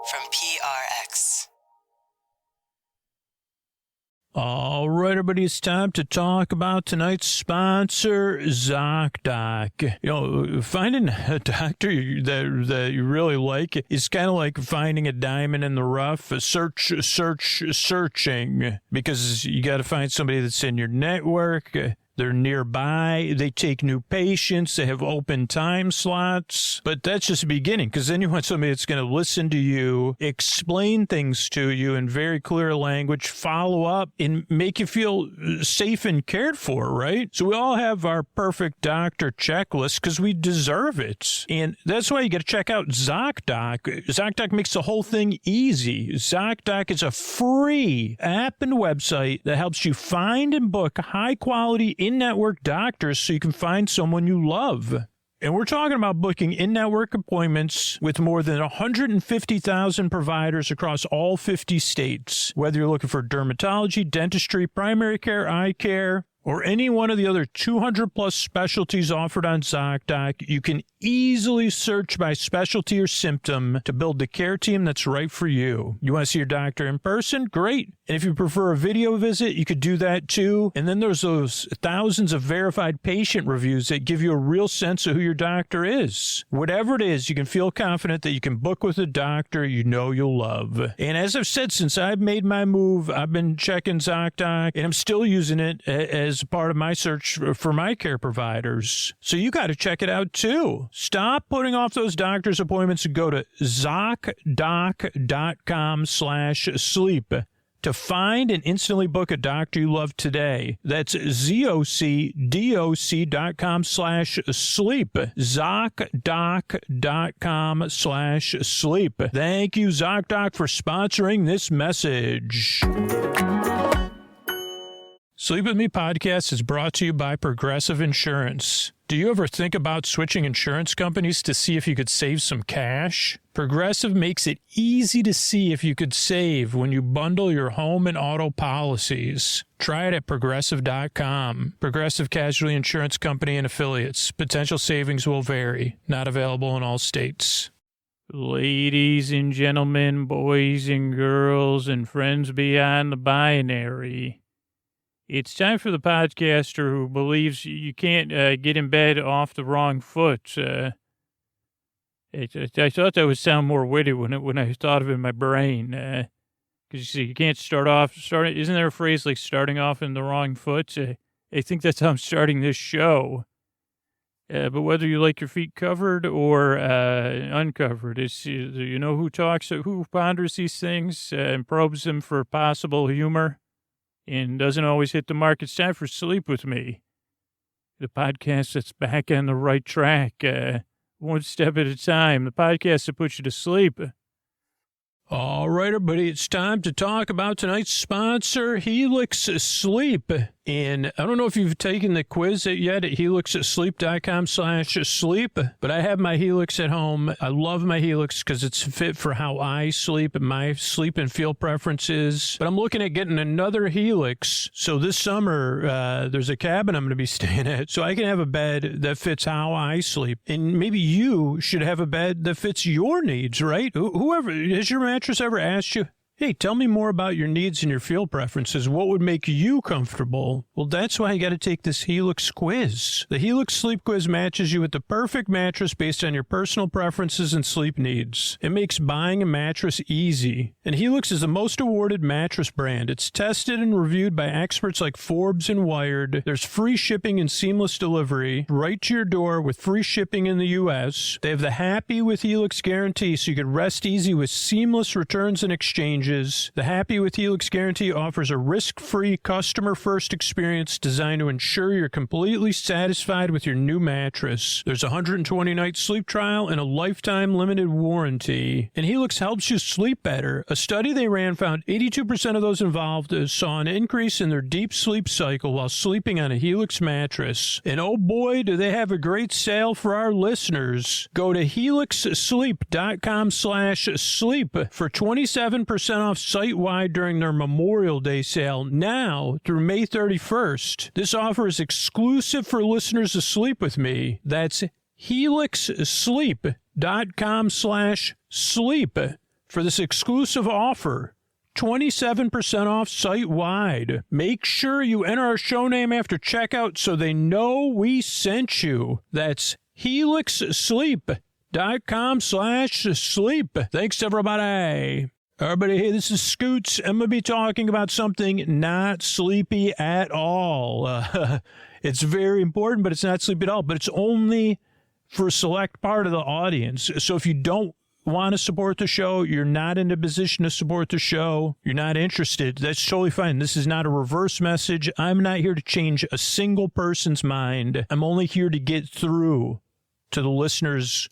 from PRX. All right, everybody, it's time to talk about tonight's sponsor, ZocDoc. You know, finding a doctor that you really like is kind of like finding a diamond in the rough. Searching, because you got to find somebody that's in your network. They're nearby. They take new patients. They have open time slots. But that's just the beginning, because then you want somebody that's going to listen to you, explain things to you in very clear language, follow up, and make you feel safe and cared for, right? So we all have our perfect doctor checklist because we deserve it. And that's why you got to check out ZocDoc. ZocDoc makes the whole thing easy. ZocDoc is a free app and website that helps you find and book high-quality in-network doctors so you can find someone you love. And we're talking about booking in-network appointments with more than 150,000 providers across all 50 states. Whether you're looking for dermatology, dentistry, primary care, eye care, or any one of the other 200-plus specialties offered on ZocDoc, you can easily search by specialty or symptom to build the care team that's right for you. You want to see your doctor in person? Great. And if you prefer a video visit, you could do that too. And then there's those thousands of verified patient reviews that give you a real sense of who your doctor is. Whatever it is, you can feel confident that you can book with a doctor you know you'll love. And as I've said, since I've made my move, I've been checking ZocDoc, and I'm still using it as part of my search for my care providers. So you got to check it out too. Stop putting off those doctor's appointments and go to ZocDoc.com/sleep to find and instantly book a doctor you love today. That's ZocDoc.com/sleep. ZocDoc.com/sleep. Thank you, ZocDoc, for sponsoring this message. Sleep With Me podcast is brought to you by Progressive Insurance. Do you ever think about switching insurance companies to see if you could save some cash? Progressive makes it easy to see if you could save when you bundle your home and auto policies. Try it at Progressive.com. Progressive Casualty Insurance Company and Affiliates. Potential savings will vary. Not available in all states. Ladies and gentlemen, boys and girls, and friends beyond the binary. It's time for the podcaster who believes you can't get in bed off the wrong foot. I thought that would sound more witty when I thought of it in my brain. Because you can't isn't there a phrase like starting off in the wrong foot? I think that's how I'm starting this show. But whether you like your feet covered or uncovered, it's you know who ponders these things and probes them for possible humor and doesn't always hit the mark. It's time for Sleep With Me, the podcast that's back on the right track, one step at a time, the podcast that puts you to sleep. All right, everybody, it's time to talk about tonight's sponsor, Helix Sleep. And I don't know if you've taken the quiz yet at helixsleep.com/sleep, but I have my Helix at home. I love my Helix because it's fit for how I sleep and my sleep and feel preferences. But I'm looking at getting another Helix. So this summer, there's a cabin I'm going to be staying at, so I can have a bed that fits how I sleep. And maybe you should have a bed that fits your needs, right? Whoever, has your mattress ever asked you, hey, tell me more about your needs and your feel preferences. What would make you comfortable? Well, that's why you got to take this Helix quiz. The Helix Sleep Quiz matches you with the perfect mattress based on your personal preferences and sleep needs. It makes buying a mattress easy. And Helix is the most awarded mattress brand. It's tested and reviewed by experts like Forbes and Wired. There's free shipping and seamless delivery right to your door with free shipping in the U.S. They have the Happy with Helix guarantee, so you can rest easy with seamless returns and exchanges. The Happy with Helix guarantee offers a risk-free, customer-first experience designed to ensure you're completely satisfied with your new mattress. There's a 120-night sleep trial and a lifetime limited warranty. And Helix helps you sleep better. A study they ran found 82% of those involved saw an increase in their deep sleep cycle while sleeping on a Helix mattress. And oh boy, do they have a great sale for our listeners. Go to helixsleep.com/sleep for 27% off site-wide during their Memorial Day sale now through May 31st. This offer is exclusive for listeners to Sleep With Me. That's helixsleep.com/sleep for for this exclusive offer. 27% off site-wide. Make sure you enter our show name after checkout so they know we sent you. That's helixsleep.com/sleep. Thanks, everybody. Everybody, hey, this is Scoots. I'm going to be talking about something not sleepy at all. It's very important, but it's not sleepy at all. But it's only for a select part of the audience. So if you don't want to support the show, you're not in a position to support the show, you're not interested, that's totally fine. This is not a reverse message. I'm not here to change a single person's mind. I'm only here to get through to the listeners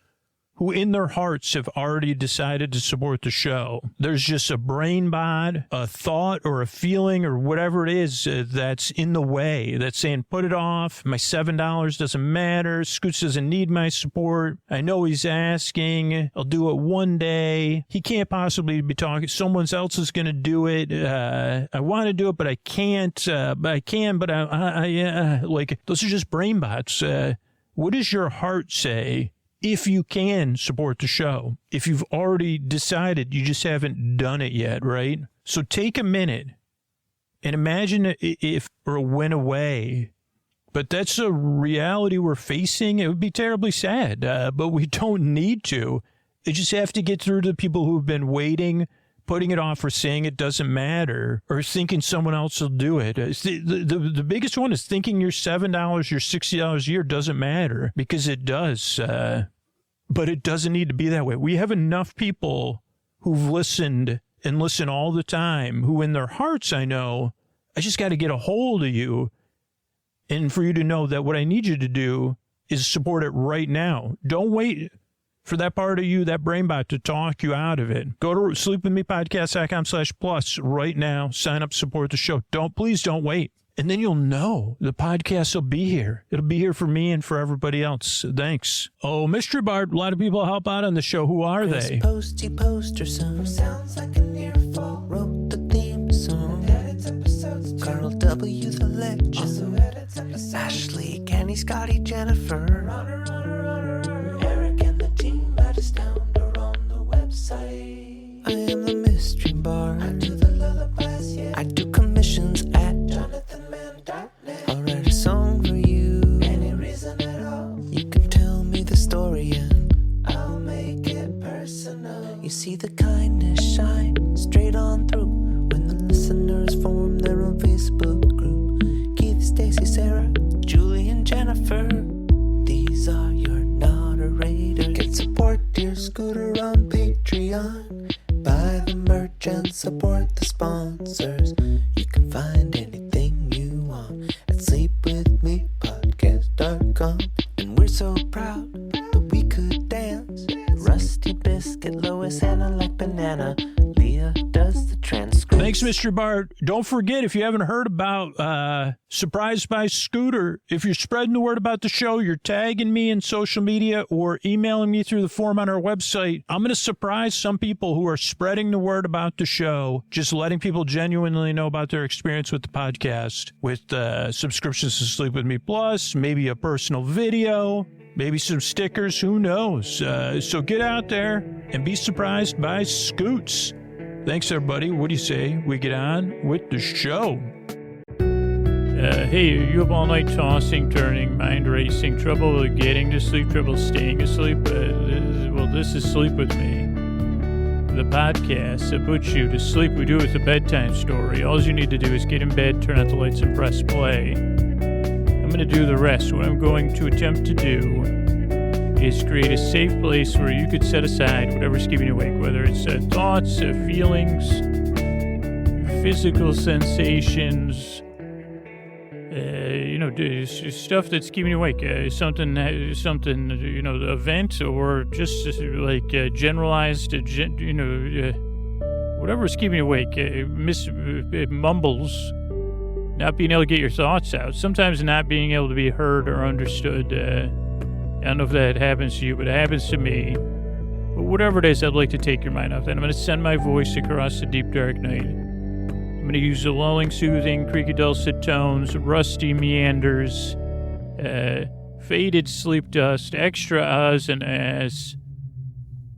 who in their hearts have already decided to support the show. There's just a brain bod, a thought or a feeling or whatever it is that's in the way, that's saying, put it off. My $7 doesn't matter. Scoots doesn't need my support. I know he's asking. I'll do it one day. He can't possibly be talking. Someone else is going to do it. I want to do it, but I can't. But I can, but like, those are just brain bots. What does your heart say? If you can support the show, if you've already decided, you just haven't done it yet, right? So take a minute and imagine if or went away. But that's a reality we're facing. It would be terribly sad, but we don't need to. You just have to get through to the people who've been waiting, putting it off or saying it doesn't matter or thinking someone else will do it. The biggest one is thinking your $7, your $60 a year doesn't matter, because it does. But it doesn't need to be that way. We have enough people who've listened and listen all the time, who in their hearts, I know, I just got to get a hold of you. And for you to know that what I need you to do is support it right now. Don't wait for that part of you, that brain bot, to talk you out of it. Go to sleepwithmepodcast.com/plus right now. Sign up, support the show. Please don't wait. And then you'll know the podcast will be here. It'll be here for me and for everybody else. Thanks. Oh, Mystery Bart, a lot of people help out on the show. Who are they? Posty poster son sounds like an earful. Wrote the theme song. Carl W. the legend. Also edits episodes. Ashley, Kenny, Scotty, Jennifer. Eric and the team at Astound are on the website. I am the Mystery Bart. I do the lullabies, yeah. I do commissions at JonathanMann.net. I'll write a song for you. Any reason at all. You can tell me the story and I'll make it personal. You see the kindness shine straight on through when the listeners form their own Facebook group. Keith, Stacy, Sarah, Julie, and Jennifer. These are your moderators. Get support dear Scooter on Patreon. Buy the merch and support the sponsors. You can find anything you want at sleepwithmepodcast.com. And we're so proud that we could dance. Rusty Biscuit, Lois, Hannah like banana. Leah does the transcript. Thanks, Mr. Bart. Don't forget, if you haven't heard about Surprised by Scooter, if you're spreading the word about the show, you're tagging me in social media or emailing me through the form on our website, I'm going to surprise some people who are spreading the word about the show, just letting people genuinely know about their experience with the podcast, with subscriptions to Sleep With Me Plus, maybe a personal video, maybe some stickers, who knows? So get out there and be surprised by Scoots. Thanks, everybody. What do you say we get on with the show? Hey, you up all night tossing, turning, mind racing, trouble getting to sleep, trouble staying asleep? This is Sleep With Me, the podcast that puts you to sleep. We do it with a bedtime story. All you need to do is get in bed, turn out the lights, and press play. I'm going to do the rest. What I'm going to attempt to do is create a safe place where you could set aside whatever's keeping you awake, whether it's thoughts, feelings, physical sensations, stuff that's keeping you awake, something, event, or just like generalized, whatever's keeping you awake, mumbles, not being able to get your thoughts out, sometimes not being able to be heard or understood. I don't know if that happens to you, but it happens to me. But whatever it is, I'd like to take your mind off that. I'm going to send my voice across the deep, dark night. I'm going to use the lulling, soothing, creaky, dulcet tones, rusty meanders, faded sleep dust, extra ahs and ahs,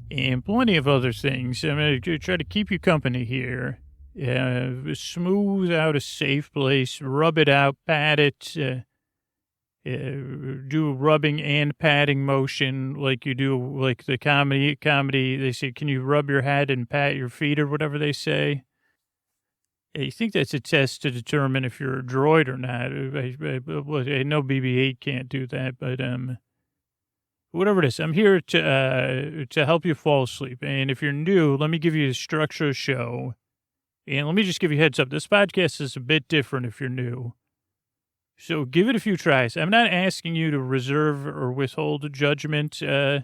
and plenty of other things. I'm going to try to keep you company here. Smooth out a safe place, rub it out, pat it, do rubbing and patting motion like you do, like the comedy. They say, can you rub your head and pat your feet or whatever they say? I think that's a test to determine if you're a droid or not. I know BB-8 can't do that, but whatever it is, I'm here to help you fall asleep. And if you're new, let me give you the structure of the show. And let me just give you a heads up. This podcast is a bit different if you're new. So give it a few tries. I'm not asking you to reserve or withhold judgment till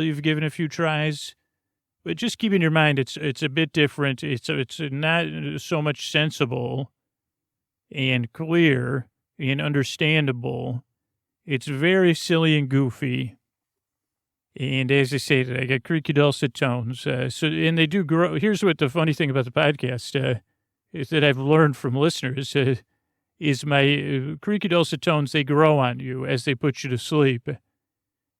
you've given a few tries. But just keep in your mind, it's a bit different. It's not so much sensible and clear and understandable. It's very silly and goofy. And as I say, I got creaky dulcet tones. And they do grow. Here's what the funny thing about the podcast is that I've learned from listeners is my creaky dulcet tones, they grow on you as they put you to sleep.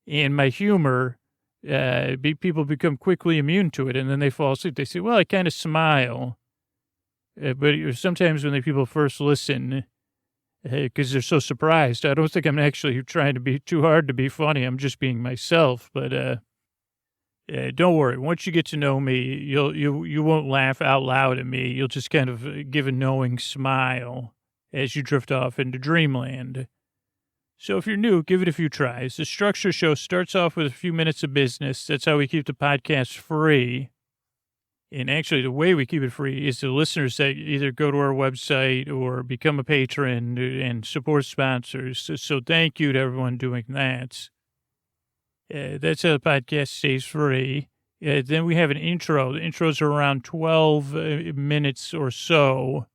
And my humor, people become quickly immune to it, and then they fall asleep. They say, well, I kind of smile. But sometimes when the people first listen, because they're so surprised. I don't think I'm actually trying to be too hard to be funny. I'm just being myself. But don't worry. Once you get to know me, you won't laugh out loud at me. You'll just kind of give a knowing smile as you drift off into dreamland. So if you're new, give it a few tries. The structure show starts off with a few minutes of business. That's how we keep the podcast free. And actually, the way we keep it free is the listeners that either go to our website or become a patron and support sponsors. So thank you to everyone doing that. That's how the podcast stays free. Then we have an intro. The intros are around 12 minutes or so.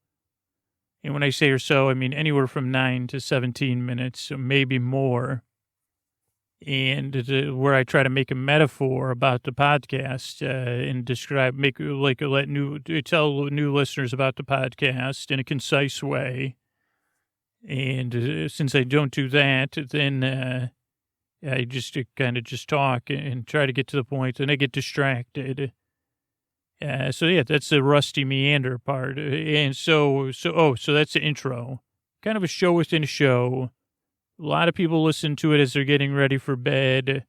And when I say or so, I mean anywhere from 9 to 17 minutes, so maybe more. And where I try to make a metaphor about the podcast and describe, tell new listeners about the podcast in a concise way. And since I don't do that, then I just kind of just talk and try to get to the point, and I get distracted. So yeah, that's the rusty meander part. And so that's the intro, kind of a show within a show. A lot of people listen to it as they're getting ready for bed,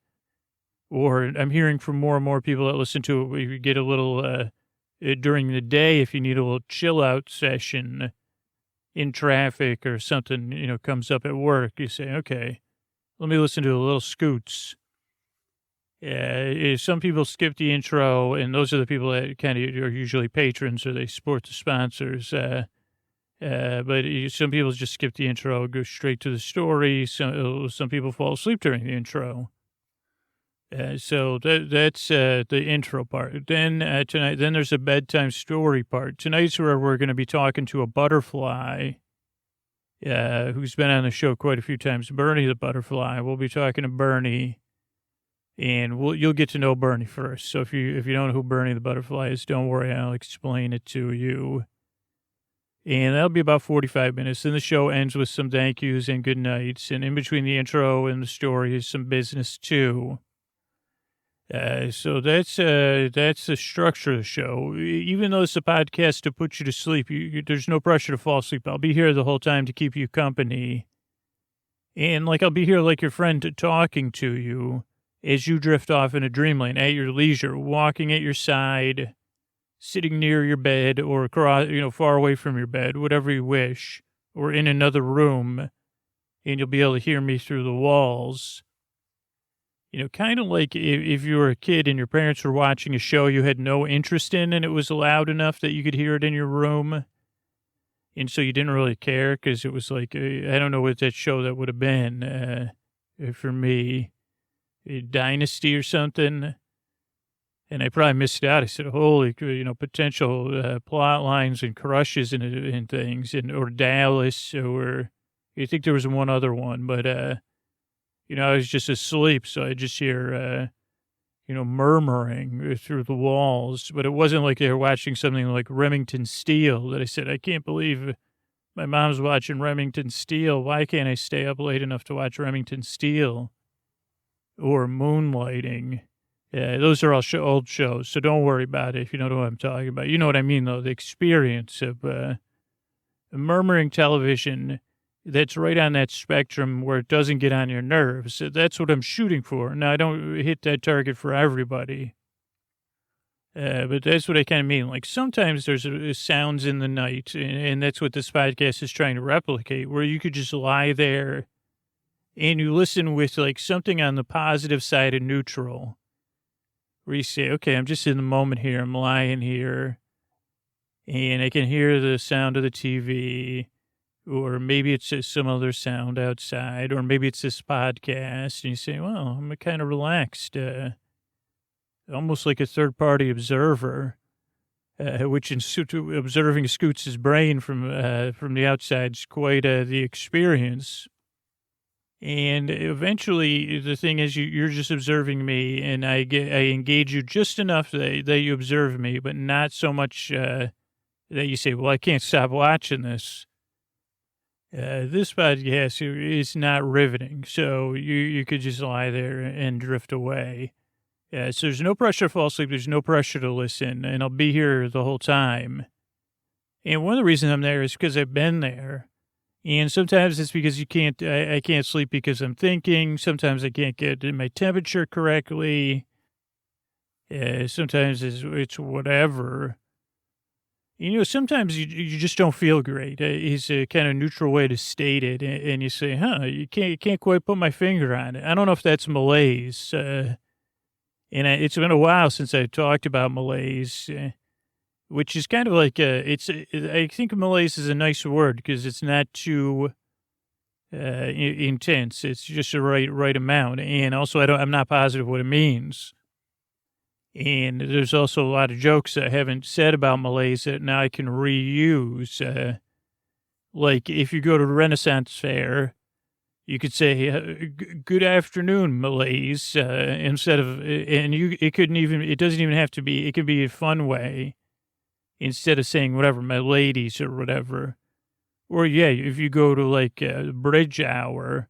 or I'm hearing from more and more people that listen to it. We get a little during the day if you need a little chill out session in traffic or something, comes up at work. You say, okay, let me listen to a little Scoots. Some people skip the intro, and those are the people that kind of are usually patrons or they support the sponsors. But some people just skip the intro, go straight to the story. Some people fall asleep during the intro. So that's the intro part. Then tonight, there's a bedtime story part. Tonight's where we're going to be talking to a butterfly who's been on the show quite a few times, Bernie the butterfly. We'll be talking to Bernie, and you'll get to know Bernie first. So if you don't know who Bernie the butterfly is, don't worry, I'll explain it to you. And that'll be about 45 minutes. Then the show ends with some thank yous and good nights. And in between the intro and the story is some business, too. So that's the structure of the show. Even though it's a podcast to put you to sleep, there's no pressure to fall asleep. I'll be here the whole time to keep you company. And, I'll be here like your friend talking to you as you drift off into dreamland at your leisure, walking at your side, sitting near your bed or across, far away from your bed, whatever you wish, or in another room, and you'll be able to hear me through the walls. Kind of like if you were a kid and your parents were watching a show you had no interest in and it was loud enough that you could hear it in your room. And so you didn't really care because it was I don't know what that show that would have been for me, Dynasty or something. And I probably missed out. I said, holy, potential plot lines and crushes and things, or Dallas, or I think there was one other one. But, I was just asleep, so I just hear, murmuring through the walls. But it wasn't like they were watching something like Remington Steele that I said, I can't believe my mom's watching Remington Steele. Why can't I stay up late enough to watch Remington Steele? Or Moonlighting. Those are all old shows, so don't worry about it if you don't know what I'm talking about. You know what I mean, though, the experience of murmuring television that's right on that spectrum where it doesn't get on your nerves. That's what I'm shooting for. Now, I don't hit that target for everybody. But that's what I kind of mean. Like sometimes there's sounds in the night, and that's what this podcast is trying to replicate, where you could just lie there and you listen with like something on the positive side of neutral, where you say, okay, I'm just in the moment here. I'm lying here and I can hear the sound of the TV, or maybe it's just some other sound outside, or maybe it's this podcast, and you say, well, I'm kind of relaxed, almost like a third-party observer, which in observing Scoots' brain from the outside is quite the experience. And eventually, the thing is, you're just observing me, and I engage you just enough that you observe me, but not so much that you say, well, I can't stop watching this. This podcast is not riveting, so you could just lie there and drift away. So there's no pressure to fall asleep. There's no pressure to listen, and I'll be here the whole time. And one of the reasons I'm there is because I've been there. And sometimes it's because I can't sleep because I'm thinking. Sometimes I can't get my temperature correctly. Sometimes it's whatever. You know, sometimes you just don't feel great. It's a kind of neutral way to state it. And you say, you can't quite put my finger on it. I don't know if that's malaise. And it's been a while since I talked about malaise, which is kind of like, I think malaise is a nice word because it's not too intense. It's just the right amount. And also, I'm not positive what it means. And there's also a lot of jokes I haven't said about malaise that now I can reuse. Like if you go to the Renaissance Fair, you could say, good afternoon, malaise, instead of, and it doesn't even have to be, it could be a fun way instead of saying whatever, my ladies or whatever. Or yeah, if you go to like a bridge hour,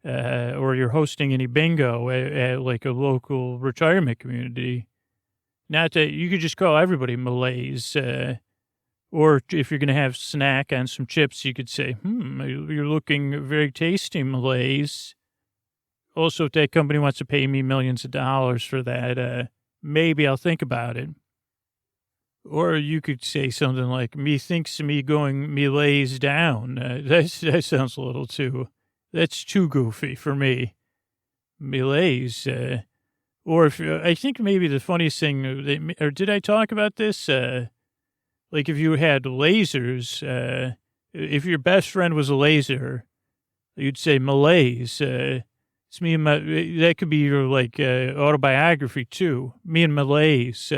or you're hosting any bingo at like a local retirement community, not that you could just call everybody malaise, or if you're going to have snack on some chips, you could say, you're looking very tasty, malaise. Also, if that company wants to pay me millions of dollars for that, maybe I'll think about it. Or you could say something like, methinks me going me lays down. That sounds a little too, that's too goofy for me. Me lays. Or if, I think maybe the funniest thing, or did I talk about this? Like if you had lasers, if your best friend was a laser, you'd say malaise. It's me and that could be your like autobiography too. Me and malaise.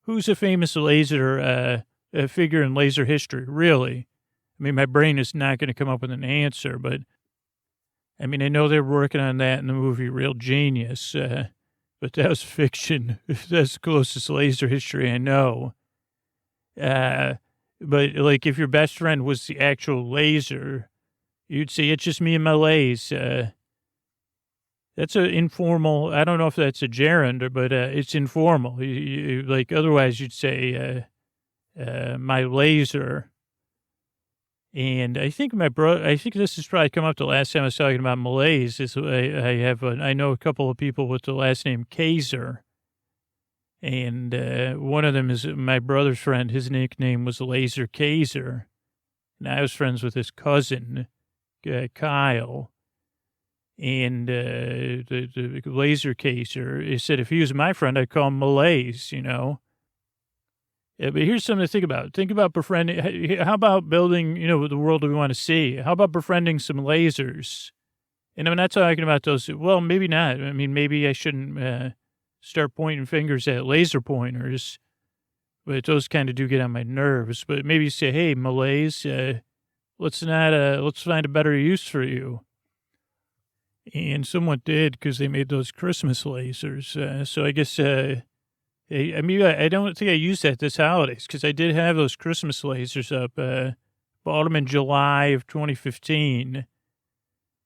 Who's a famous laser figure in laser history? Really? I mean, my brain is not going to come up with an answer, but I mean, I know they're working on that in the movie Real Genius, but that was fiction. That's the closest laser history I know. But like if your best friend was the actual laser, you'd say, it's just me and my lays. That's an informal, I don't know if that's a gerund, but it's informal. You, like otherwise you'd say my laser. And I think I think this has probably come up the last time I was talking about malaise. I know a couple of people with the last name Kaiser. And one of them is my brother's friend. His nickname was Laser Kaiser. And I was friends with his cousin, Kyle. And the Laser Kaiser, he said if he was my friend, I'd call him Malaise, you know. Yeah, but here's something to think about. Think about befriending. How about building, you know, the world we want to see? How about befriending some lasers? And I'm not talking about those. Well, maybe not. I mean, maybe I shouldn't start pointing fingers at laser pointers, but those kind of do get on my nerves. But maybe you say, hey, malaise, let's find a better use for you. And someone did because they made those Christmas lasers. So I guess, I mean, I don't think I used that this holidays because I did have those Christmas lasers up. Bought them in July of 2015.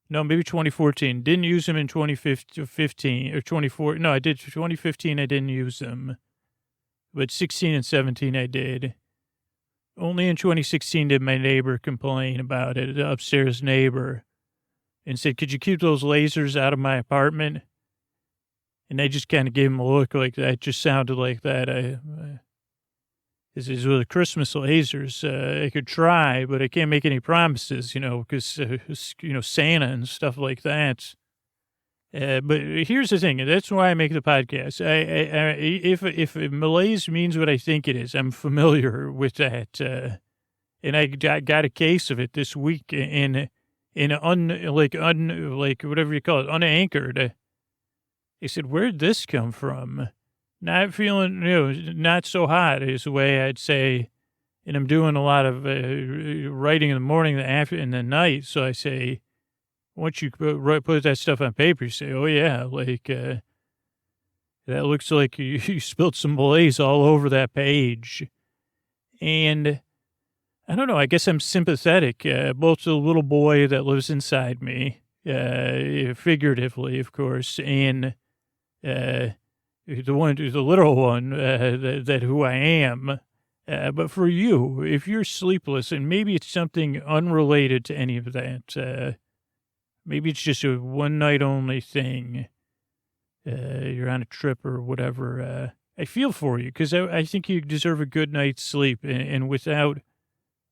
No, maybe 2014. Didn't use them in 2015 or 24. No, I did 2015. I didn't use them, but 16 and 17 I did. Only in 2016 did my neighbor complain about it, the upstairs neighbor, and said, "Could you keep those lasers out of my apartment?" And I just kind of gave him a look like that. It just sounded like that. This is with the Christmas lasers. I could try, but I can't make any promises, because, Santa and stuff like that. But here's the thing. That's why I make the podcast. If malaise means what I think it is, I'm familiar with that. And I got a case of it this week in whatever you call it, unanchored. They said, "Where'd this come from?" Not feeling, not so hot is the way I'd say. And I'm doing a lot of writing in the morning, and the night. So I say, once you put that stuff on paper, you say, "Oh yeah, that looks like you spilled some malaise all over that page." And I don't know, I guess I'm sympathetic, both to the little boy that lives inside me, figuratively, of course, and the literal one, that who I am. But for you, if you're sleepless, and maybe it's something unrelated to any of that, maybe it's just a one night only thing, you're on a trip or whatever, I feel for you, because I think you deserve a good night's sleep, and without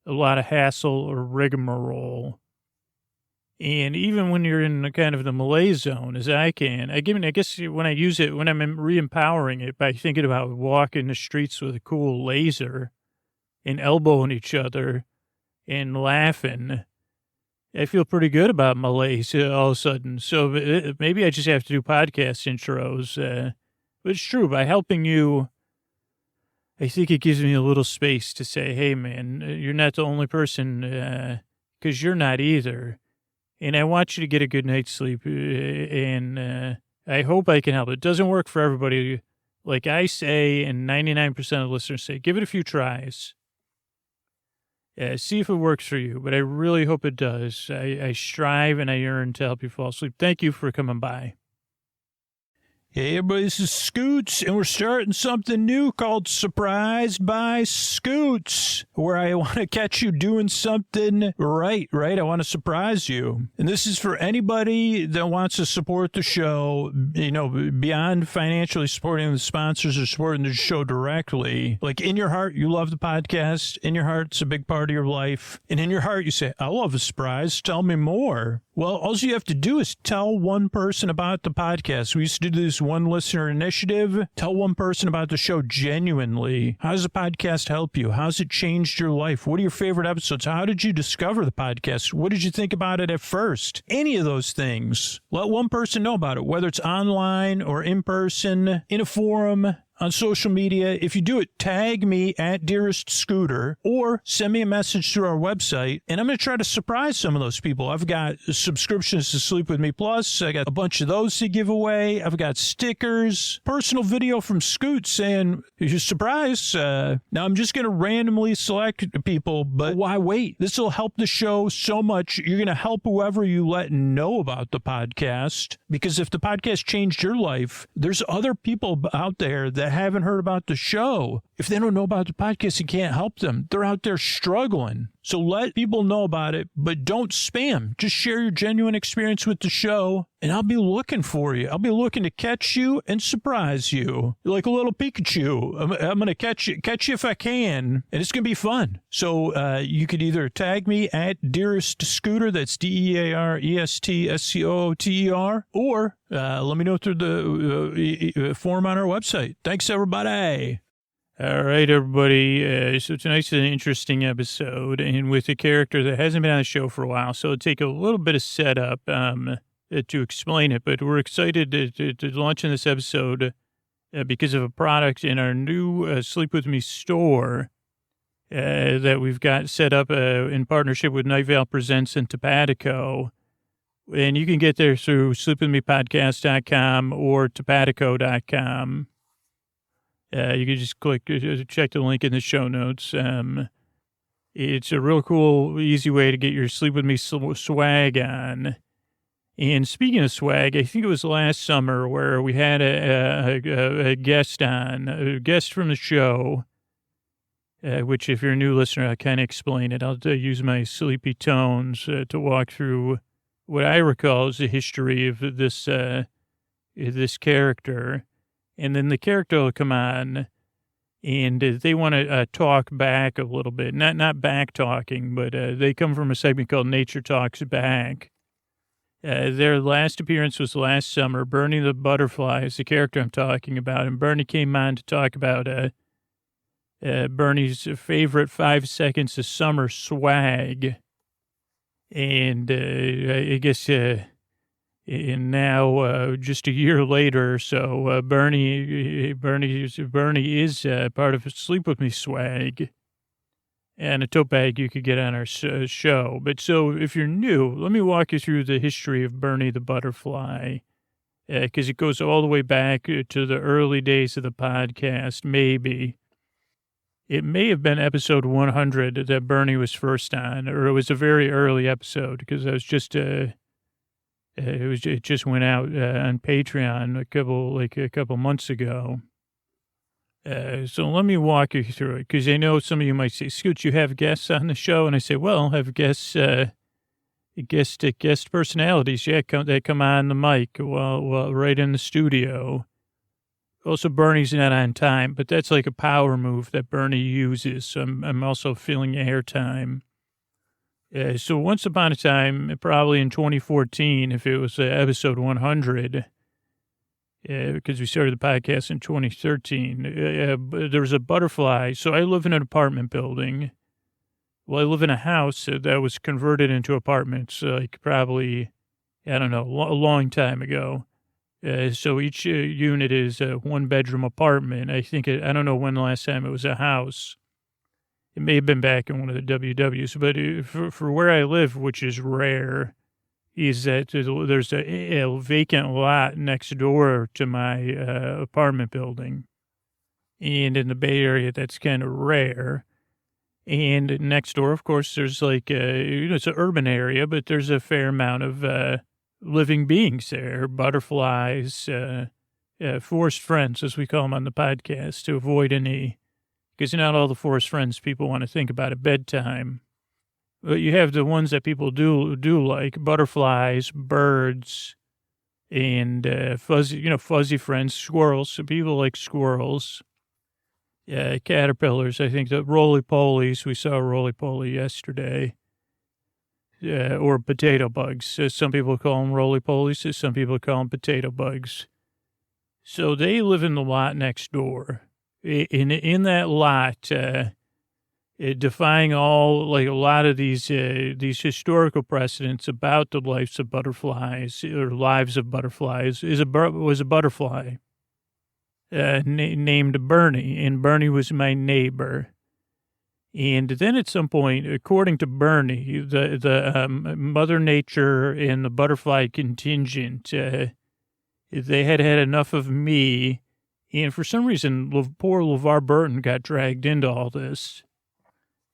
a lot of hassle or rigmarole. And even when you're in kind of the malaise zone, as I guess when I use it, when I'm re-empowering it by thinking about walking the streets with a cool laser and elbowing each other and laughing, I feel pretty good about malaise all of a sudden. So maybe I just have to do podcast intros. But it's true, by helping you, I think it gives me a little space to say, "Hey, man, you're not the only person, because you're not either. And I want you to get a good night's sleep, and I hope I can help." It doesn't work for everybody. Like I say, and 99% of listeners say, give it a few tries. See if it works for you, but I really hope it does. I strive and I yearn to help you fall asleep. Thank you for coming by. Hey, everybody, this is Scoots, and we're starting something new called Surprised by Scoots, where I want to catch you doing something right? I want to surprise you. And this is for anybody that wants to support the show, beyond financially supporting the sponsors or supporting the show directly. Like, in your heart, you love the podcast. In your heart, it's a big part of your life. And in your heart, you say, "I love a surprise. Tell me more." Well, all you have to do is tell one person about the podcast. We used to do this one listener initiative. Tell one person about the show genuinely. How does the podcast help you? How's it changed your life? What are your favorite episodes? How did you discover the podcast? What did you think about it at first? Any of those things. Let one person know about it, whether it's online or in person, in a forum, on social media. If you do it, tag me at Dearest Scooter or send me a message through our website, and I'm going to try to surprise some of those people. I've got subscriptions to Sleep With Me Plus. I got a bunch of those to give away. I've got stickers, personal video from Scoot saying, "You're surprised." Now, I'm just going to randomly select people, but why wait? This will help the show so much. You're going to help whoever you let know about the podcast, because if the podcast changed your life, there's other people out there that haven't heard about the show. If they don't know about the podcast, you can't help them. They're out there struggling. So let people know about it, but don't spam. Just share your genuine experience with the show, and I'll be looking for you. I'll be looking to catch you and surprise you. Like a little Pikachu. I'm going to catch you if I can, and it's going to be fun. So you could either tag me at Dearest Scooter, that's DearestScooter, or let me know through the form on our website. Thanks, everybody. All right, everybody. So tonight's an interesting episode, and with a character that hasn't been on the show for a while, so it'll take a little bit of setup to explain it, but we're excited to launch in this episode because of a product in our new Sleep With Me store that we've got set up in partnership with Night Vale Presents and Topatico. And you can get there through sleepwithmepodcast.com or topatico.com. You can just check the link in the show notes. It's a real cool, easy way to get your Sleep With Me swag on. And speaking of swag, I think it was last summer where we had a guest on, a guest from the show, which if you're a new listener, I'll kind of explain it. I'll use my sleepy tones to walk through what I recall is the history of this character. And then the character will come on, and they want to talk back a little bit. Not back talking, but they come from a segment called Nature Talks Back. Their last appearance was last summer. Bernie the Butterfly is the character I'm talking about. And Bernie came on to talk about Bernie's favorite 5 seconds of summer swag. And I guess and now just a year later or so, Bernie is part of Sleep With Me swag. And a tote bag you could get on our show. But so if you're new, let me walk you through the history of Bernie the Butterfly, because it goes all the way back to the early days of the podcast, maybe. It may have been episode 100 that Bernie was first on, or it was a very early episode, because I was just, it just went out on Patreon a couple months ago. So let me walk you through it, because I know some of you might say, Scooch, you have guests on the show? And I say, well, I have guest personalities, yeah, that come on the mic well, right in the studio. Also, Bernie's not on time, but that's like a power move that Bernie uses. So I'm also filling airtime. So once upon a time, probably in 2014, if it was episode 100, because we started the podcast in 2013, there was a butterfly. So I live in an apartment building. Well, I live in a house that was converted into apartments, like probably, I don't know, a long time ago. So each unit is a one-bedroom apartment. I don't know when the last time it was a house. It may have been back in one of the WWs, but for where I live, which is rare, is that there's a vacant lot next door to my apartment building. And in the Bay Area, that's kind of rare. And next door, of course, there's it's an urban area, but there's a fair amount of living beings there, butterflies, forest friends, as we call them on the podcast, to avoid because not all the forest friends people want to think about at bedtime. But you have the ones that people do like, butterflies, birds, and fuzzy friends, squirrels. So people like squirrels. Caterpillars, I think the roly-polies, we saw a roly-poly yesterday. Or potato bugs. Some people call them roly-polies, some people call them potato bugs. So they live in the lot next door. In that lot, defying all, like a lot of these historical precedents about the lives of butterflies, was a butterfly named Bernie, and Bernie was my neighbor. And then at some point, according to Bernie, the Mother Nature and the butterfly contingent, they had enough of me. And for some reason, poor LeVar Burton got dragged into all this.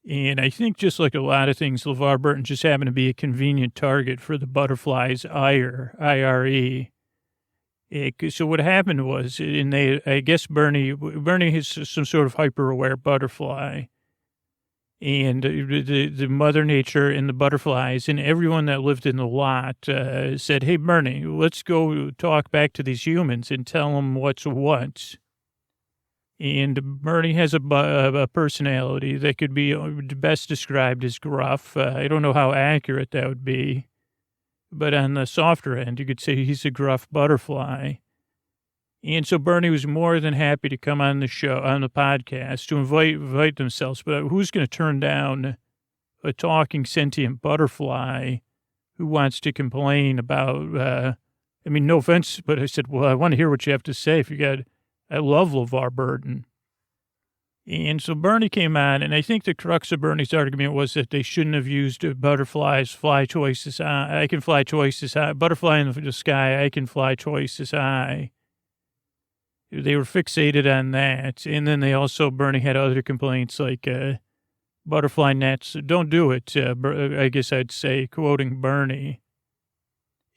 And I think just like a lot of things, LeVar Burton just happened to be a convenient target for the butterfly's IRE. So what happened was, I guess Bernie is some sort of hyper-aware butterfly. And the Mother Nature and the butterflies and everyone that lived in the lot said, hey, Bernie, let's go talk back to these humans and tell them what's what. And Bernie has a personality that could be best described as gruff. I don't know how accurate that would be. But on the softer end, you could say he's a gruff butterfly. And so Bernie was more than happy to come on the show, on the podcast, to invite themselves. But who's going to turn down a talking sentient butterfly who wants to complain about, no offense, but I said, well, I want to hear what you have to say. I love LeVar Burton. And so Bernie came on, and I think the crux of Bernie's argument was that they shouldn't have used butterflies fly twice as high. I can fly twice as high. Butterfly in the sky, I can fly twice as high. They were fixated on that. And then Bernie had other complaints like butterfly nets. Don't do it, I guess I'd say, quoting Bernie.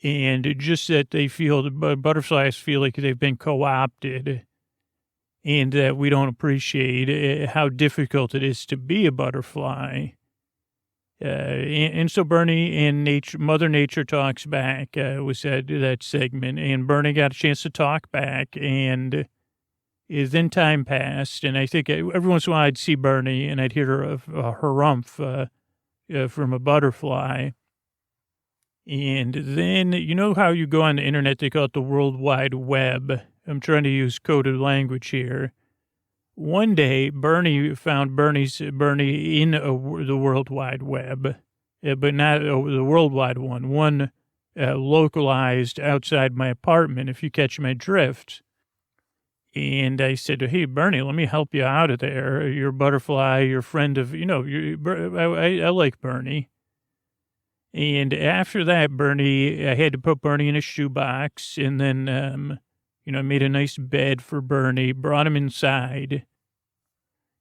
And just that they feel, the butterflies feel like they've been co-opted, and that we don't appreciate how difficult it is to be a butterfly. And so Bernie and Mother Nature Talks Back was that segment, and Bernie got a chance to talk back, and then time passed, and I think every once in a while I'd see Bernie, and I'd hear a harumph from a butterfly. And then, you know how you go on the internet, they call it the World Wide Web. I'm trying to use coded language here. One day, Bernie found Bernie in the World Wide Web, but not the worldwide one localized outside my apartment, if you catch my drift. And I said, hey, Bernie, let me help you out of there. You're a butterfly, you're a friend of, I like Bernie. And after that, I had to put Bernie in a shoebox, and then, I made a nice bed for Bernie, brought him inside.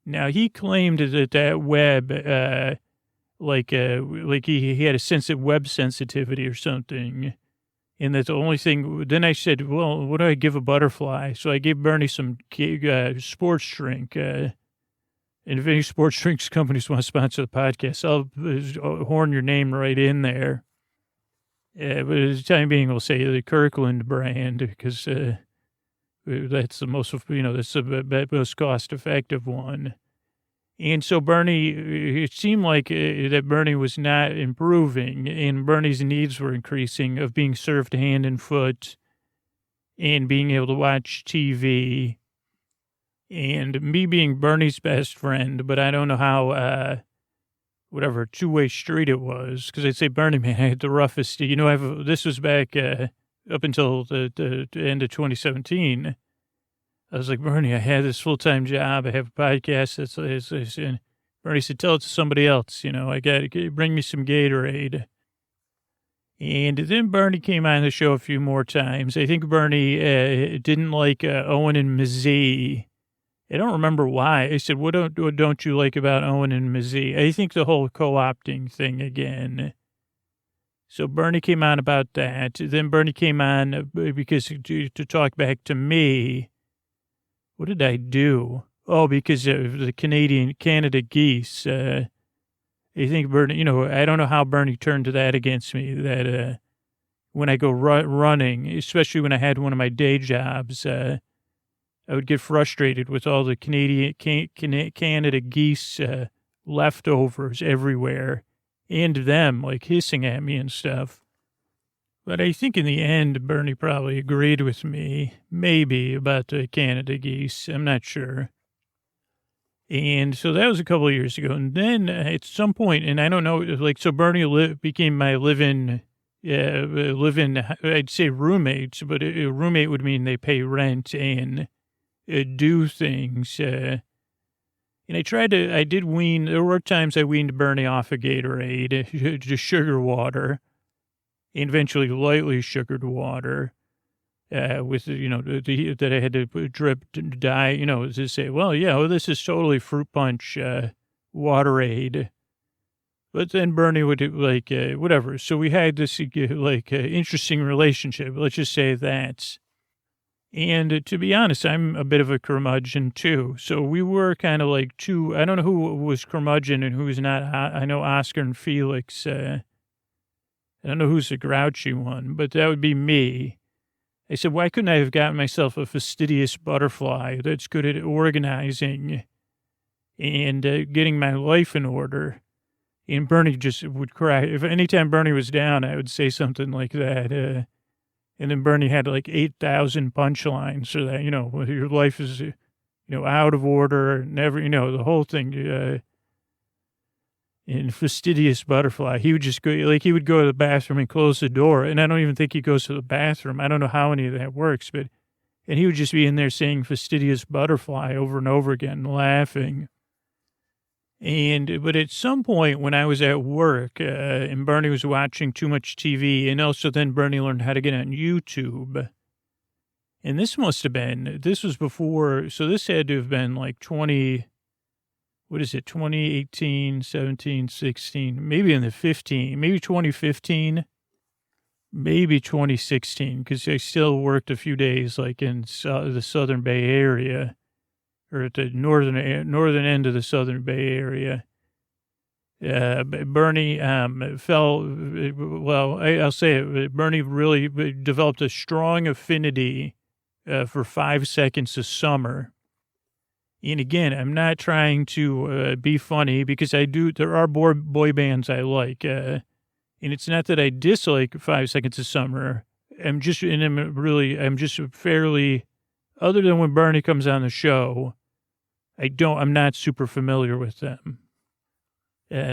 Now, he claimed that web, he had a sense of web sensitivity or something, and that's the only thing. Then I said, well, what do I give a butterfly? So I gave Bernie some sports drink, and if any sports drinks companies want to sponsor the podcast, I'll horn your name right in there. But at the time being, we'll say the Kirkland brand, because that's the most, that's the most cost-effective one. And so Bernie, it seemed like that Bernie was not improving, and Bernie's needs were increasing of being served hand and foot and being able to watch TV. And me being Bernie's best friend, but I don't know how, two-way street it was, because I'd say, Bernie, man, I had the roughest, this was back up until the end of 2017. I was like, Bernie, I had this full-time job. I have a podcast. And Bernie said, tell it to somebody else. I got to bring me some Gatorade. And then Bernie came on the show a few more times. I think Bernie didn't like Owen and Mazzee. I don't remember why. I said, what don't you like about Owen and Mazzee? I think the whole co-opting thing again. So Bernie came on about that. Then Bernie came on because to talk back to me. What did I do? Oh, because of the Canada geese. I think Bernie, I don't know how Bernie turned to that against me, that when I go running, especially when I had one of my day jobs, I would get frustrated with all the Canada geese leftovers everywhere, and them hissing at me and stuff. But I think in the end, Bernie probably agreed with me, maybe, about the Canada geese. I'm not sure. And so that was a couple of years ago. And then at some point, and I don't know, so Bernie became my live-in, I'd say roommates, but a roommate would mean they pay rent and do things. And I did wean, there were times I weaned Bernie off of Gatorade, just sugar water, and eventually lightly sugared water, with, that I had to drip dye, to say, this is totally fruit punch, Waterade. But then Bernie would whatever. So we had this interesting relationship. Let's just say that. And to be honest, I'm a bit of a curmudgeon too. So we were kind of like two, I don't know who was curmudgeon and who was not. I know Oscar and Felix. I don't know who's the grouchy one, but that would be me. I said, why couldn't I have gotten myself a fastidious butterfly that's good at organizing and getting my life in order? And Bernie just would cry. If anytime Bernie was down, I would say something like that. And then Bernie had 8,000 punchlines so that, your life is, out of order, never, the whole thing. And fastidious butterfly, he would just go, he would go to the bathroom and close the door. And I don't even think he goes to the bathroom. I don't know how any of that works, and he would just be in there saying fastidious butterfly over and over again, laughing. But at some point when I was at work, and Bernie was watching too much TV, and also then Bernie learned how to get on YouTube. And this was before, so this had to have been 2018, 17, 16, maybe in the 15, maybe 2015. maybe 2016, because I still worked a few days like in the Southern Bay Area, or at the northern end of the Southern Bay Area. Bernie I'll say it. Bernie really developed a strong affinity for 5 seconds of summer. And again, I'm not trying to be funny, because there are boy bands I like. And it's not that I dislike 5 seconds of summer. I'm just fairly, other than when Bernie comes on the show, I'm not super familiar with them.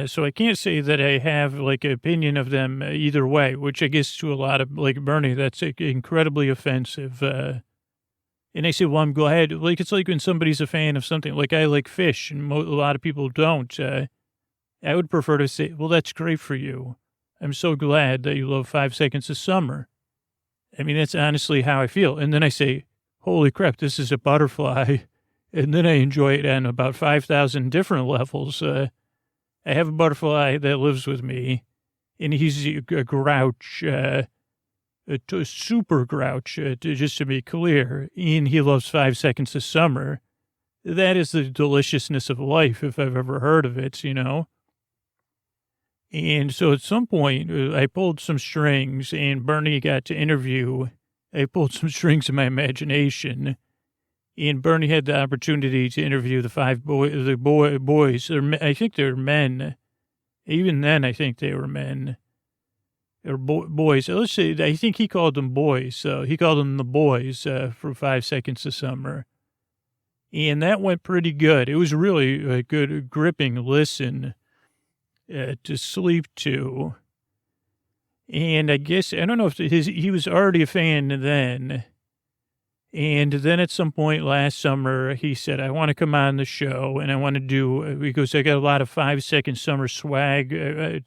So I can't say that I have like an opinion of them either way, which I guess to a lot of like Bernie, that's incredibly offensive. And I say, well, I'm glad. Like, it's like when somebody's a fan of something, like I like fish and a lot of people don't. I would prefer to say, well, that's great for you. I'm so glad that you love 5 seconds of summer. I mean, that's honestly how I feel. And then I say, holy crap, this is a butterfly. And then I enjoy it on about 5,000 different levels. I have a butterfly that lives with me, and he's a grouch, a super grouch, just to be clear, and he loves 5 seconds of summer. That is the deliciousness of life, if I've ever heard of it, you know? And so at some point, I pulled some strings, and Bernie got to interview. I pulled some strings in my imagination, and Bernie had the opportunity to interview the boys. I think they're men. Even then, I think they were men. Or boys. Let's say, I think he called them boys. So he called them the boys for 5 seconds of summer. And that went pretty good. It was really a good, gripping listen to sleep to. And I guess, I don't know if he was already a fan then. And then at some point last summer, he said, I want to come on the show and I want to do, because I got a lot of 5 second summer swag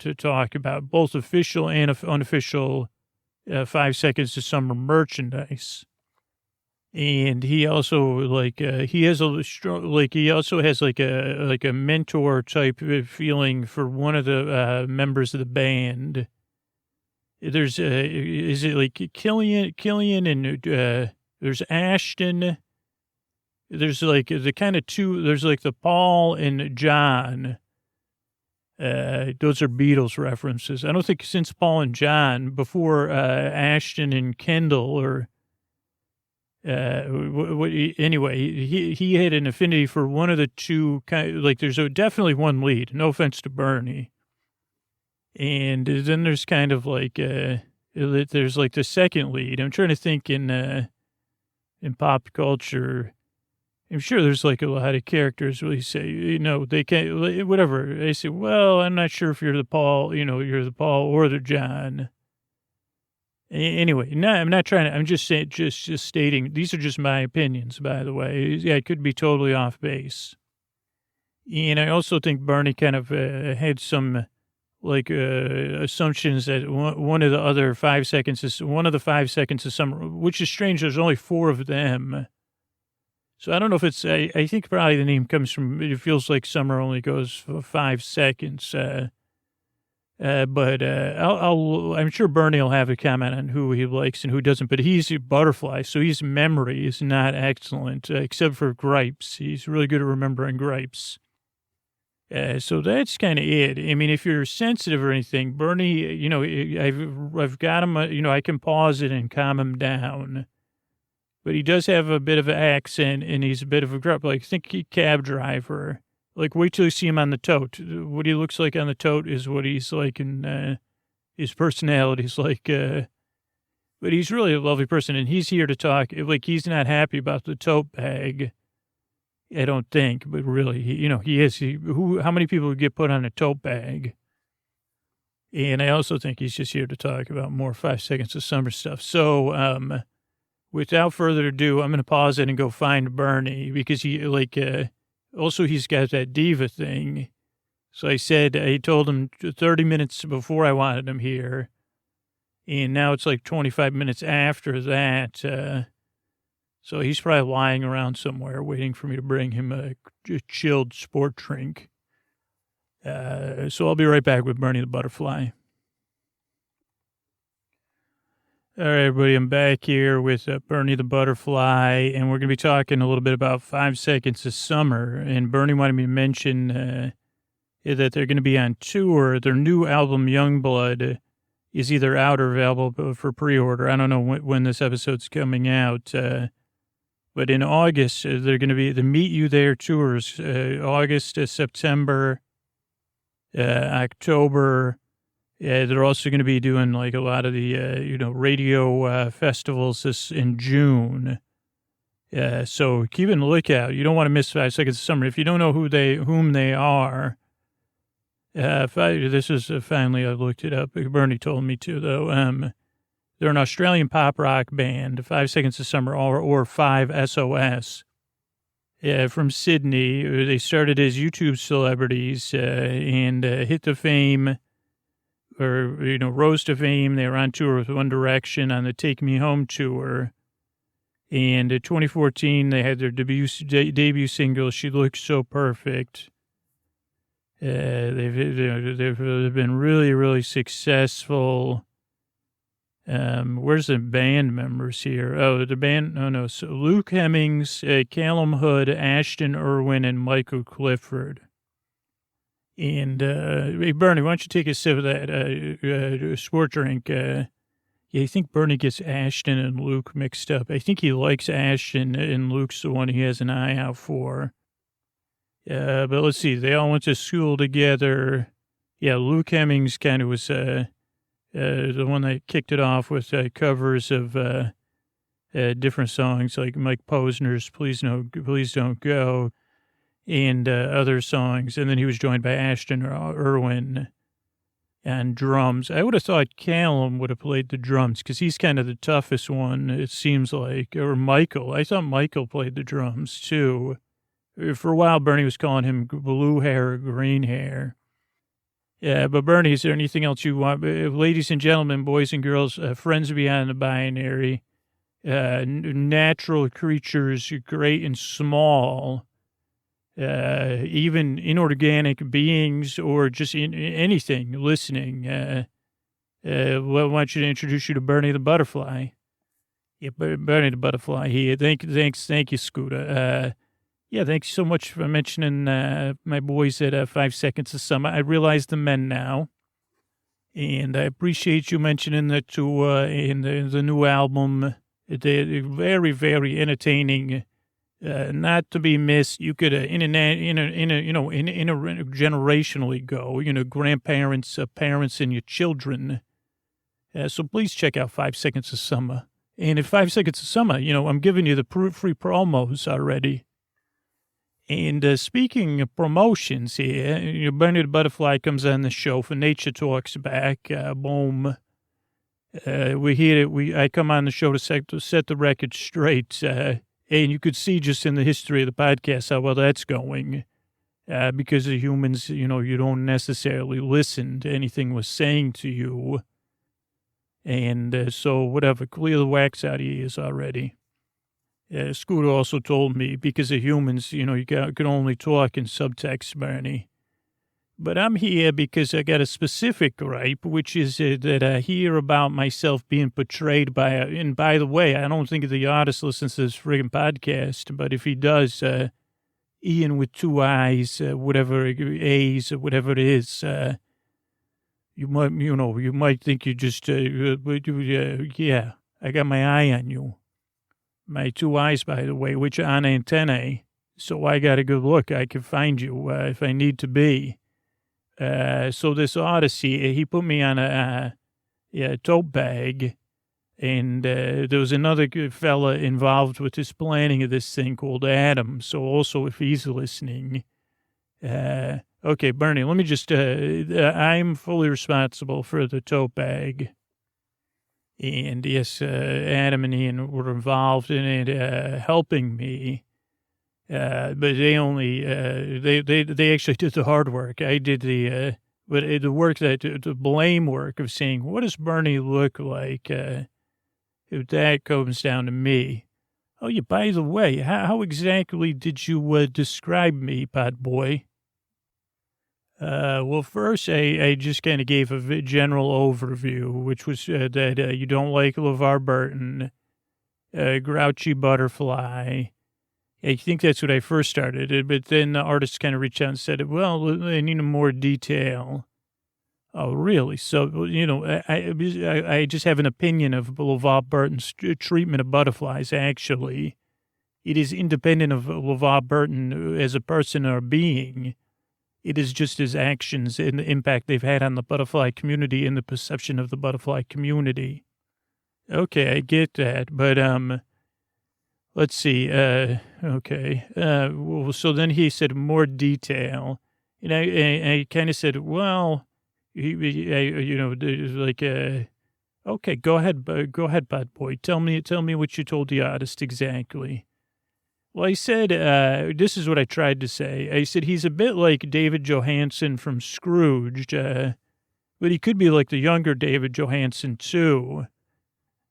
to talk about, both official and unofficial 5 seconds of summer merchandise. And he also he also has like a mentor type feeling for one of the members of the band. There's is it like Killian and there's Ashton. There's like the kind of two, there's like the Paul and John. Those are Beatles references. I don't think since Paul and John, before Ashton and Kendall, or anyway, he had an affinity for one of the two, like there's definitely one lead, no offense to Bernie. And then there's kind of like, there's like the second lead. I'm trying to think in pop culture, I'm sure there's like a lot of characters where you say, you know, they can't, whatever. They say, well, I'm not sure if you're the Paul, you know, you're the Paul or the John. Anyway, no, I'm not trying to, I'm just saying, just stating, these are just my opinions, by the way. Yeah, it could be totally off base. And I also think Bernie kind of had some like assumptions that one of the 5 seconds of summer, which is strange. There's only 4 of them. So I don't know if it's, I think probably the name comes from, it feels like summer only goes for 5 seconds. But I'm sure Bernie will have a comment on who he likes and who doesn't, but he's a butterfly. So his memory is not excellent, except for gripes. He's really good at remembering gripes. So that's kind of it. I mean, if you're sensitive or anything, Bernie, you know, I've got him, you know, I can pause it and calm him down. But he does have a bit of an accent, and he's a bit of a grunt. Like, think cab driver. Like, wait till you see him on the tote. What he looks like on the tote is what he's like in his personality's like. But he's really a lovely person, and he's here to talk. Like, he's not happy about the tote bag. I don't think, but really, he is. How many people would get put on a tote bag? And I also think he's just here to talk about more 5 seconds of summer stuff. So, without further ado, I'm going to pause it and go find Bernie, because also he's got that diva thing. So I told him 30 minutes before I wanted him here. And now it's like 25 minutes after that. So he's probably lying around somewhere waiting for me to bring him a chilled sport drink. So I'll be right back with Bernie the Butterfly. All right, everybody, I'm back here with Bernie the Butterfly, and we're going to be talking a little bit about 5 Seconds of Summer. And Bernie wanted me to mention that they're going to be on tour. Their new album, Youngblood, is either out or available for pre-order. I don't know when this episode's coming out. But in August, they're going to be the Meet You There tours, August, September, October. They're also going to be doing like a lot of the, radio festivals this in June. So keep a lookout. You don't want to miss 5 Seconds of Summer. If you don't know whom they are, this is finally I looked it up. Bernie told me to though. They're an Australian pop rock band, 5 Seconds of Summer or 5 SOS. From Sydney. They started as YouTube celebrities and hit the fame. Or, rose to fame. They were on tour with One Direction on the Take Me Home tour. And in 2014, they had their debut single, She Looks So Perfect. They've been really, really successful. Where's the band members here? Oh, the band, no. So Luke Hemmings, Callum Hood, Ashton Irwin, and Michael Clifford. And, hey, Bernie, why don't you take a sip of that sport drink? I think Bernie gets Ashton and Luke mixed up. I think he likes Ashton, and Luke's the one he has an eye out for. But let's see. They all went to school together. Yeah, Luke Hemmings kind of was the one that kicked it off with covers of different songs like Mike Posner's Please Don't Go. And other songs. And then he was joined by Ashton Irwin on drums. I would have thought Callum would have played the drums because he's kind of the toughest one, it seems like. Or Michael. I thought Michael played the drums, too. For a while, Bernie was calling him blue hair or green hair. Yeah, but Bernie, is there anything else you want? Ladies and gentlemen, boys and girls, friends beyond the binary, natural creatures, great and small, even inorganic beings or just anything listening. Why don't you introduce you to Bernie the Butterfly? Yeah, Bernie the Butterfly here. Thank you, Scooter. Yeah, thanks so much for mentioning my boys at 5 Seconds of Summer. I realize the men now, and I appreciate you mentioning that too in the new album. They're very, very entertaining. Not to be missed. You could intergenerationally go. Grandparents, parents, and your children. So please check out 5 Seconds of Summer. And at 5 Seconds of Summer, I'm giving you the free promos already. And speaking of promotions here, Bernie the Butterfly comes on the show for Nature Talks back. Boom. I come on the show to set the record straight. And you could see just in the history of the podcast how well that's going. Because of humans, you don't necessarily listen to anything we're saying to you. And so whatever, clear the wax out of your ears already. Scooter also told me because of humans, you can only talk in subtext, Bernie. But I'm here because I got a specific gripe, which is that I hear about myself being portrayed and by the way, I don't think the artist listens to this friggin' podcast, but if he does, Ian with 2 eyes, whatever, A's, whatever it is, you might think you just, yeah, I got my eye on you. My 2 eyes, by the way, which are on antennae, so I got a good look. I can find you if I need to be. So this Odyssey, he put me on a tote bag, and there was another fella involved with this planning of this thing called Adam. So also, if he's listening, okay, Bernie, let me just, I'm fully responsible for the tote bag. And yes, Adam and Ian were involved in it, helping me. But they only, they actually did the hard work. I did the work the blame work of saying, what does Bernie look like? If that comes down to me. Oh, yeah, by the way, how exactly did you describe me, pod boy? Well, first, I just kind of gave a general overview, which was that you don't like LeVar Burton, Grouchy Butterfly. I think that's what I first started, but then the artist kind of reached out and said, well, I need more detail. Oh, really? So, I just have an opinion of LeVar Burton's treatment of butterflies, actually. It is independent of LeVar Burton as a person or a being. It is just his actions and the impact they've had on the butterfly community and the perception of the butterfly community. Okay, I get that, but, let's see, okay. Well, so then he said more detail, and I kind of said, well, okay, go ahead, bad boy. Tell me what you told the artist exactly. Well, I said, this is what I tried to say. I said, he's a bit like David Johansen from Scrooged, but he could be like the younger David Johansen too.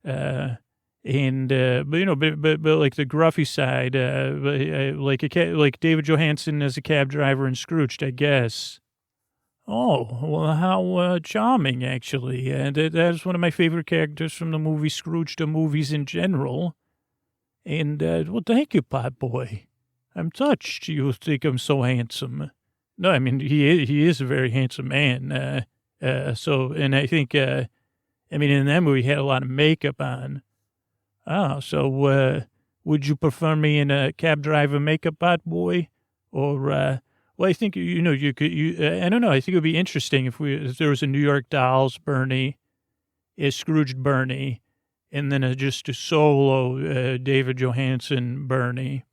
But like the gruffy side, like David Johansen as a cab driver in Scrooged, I guess. Oh, well, how charming, actually. And that's one of my favorite characters from the movie Scrooge, the movies in general. And, well, thank you, pot boy. I'm touched you think I'm so handsome. No, I mean, he is a very handsome man. And I think, in that movie, he had a lot of makeup on. Oh, so, would you prefer me in a cab driver makeup, pot boy? Or, well, I think, I don't know. I think it would be interesting if there was a New York Dolls Bernie, a Scrooged Bernie, and then just a solo David Johansen Bernie.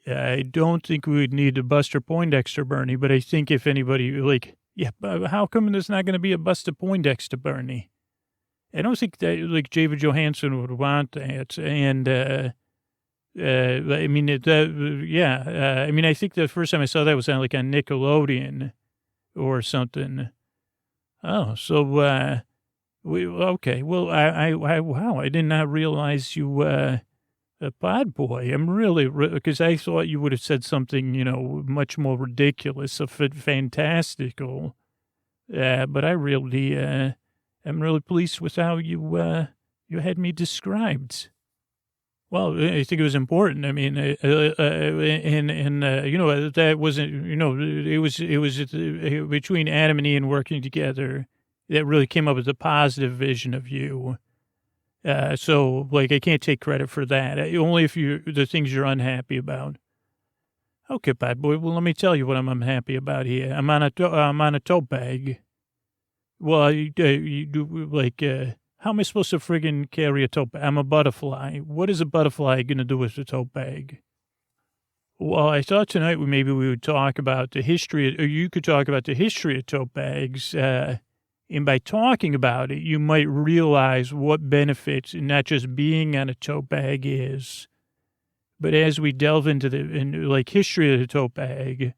I don't think we would need a Buster Poindexter Bernie, but I think if anybody, but how come there's not going to be a Buster Poindexter Bernie? I don't think that, David Johansen would want that. And, I think the first time I saw that was on Nickelodeon or something. Oh, so, okay. Well, wow, I did not realize you, a pod boy. I'm really, because I thought you would have said something, much more ridiculous, fantastical. But I really, I'm really pleased with how you had me described. Well, I think it was important. I mean, that wasn't, it was between Adam and Ian working together that really came up with a positive vision of you. So I can't take credit for that. Only if the things you're unhappy about. Okay, bad boy. Well, let me tell you what I'm unhappy about here. I'm on a tote bag. Well, how am I supposed to friggin' carry a tote bag? I'm a butterfly. What is a butterfly going to do with a tote bag? Well, I thought tonight maybe we would talk about the history, or you could talk about the history of tote bags. And by talking about it, you might realize what benefits not just being on a tote bag is, but as we delve into the history of the tote bag,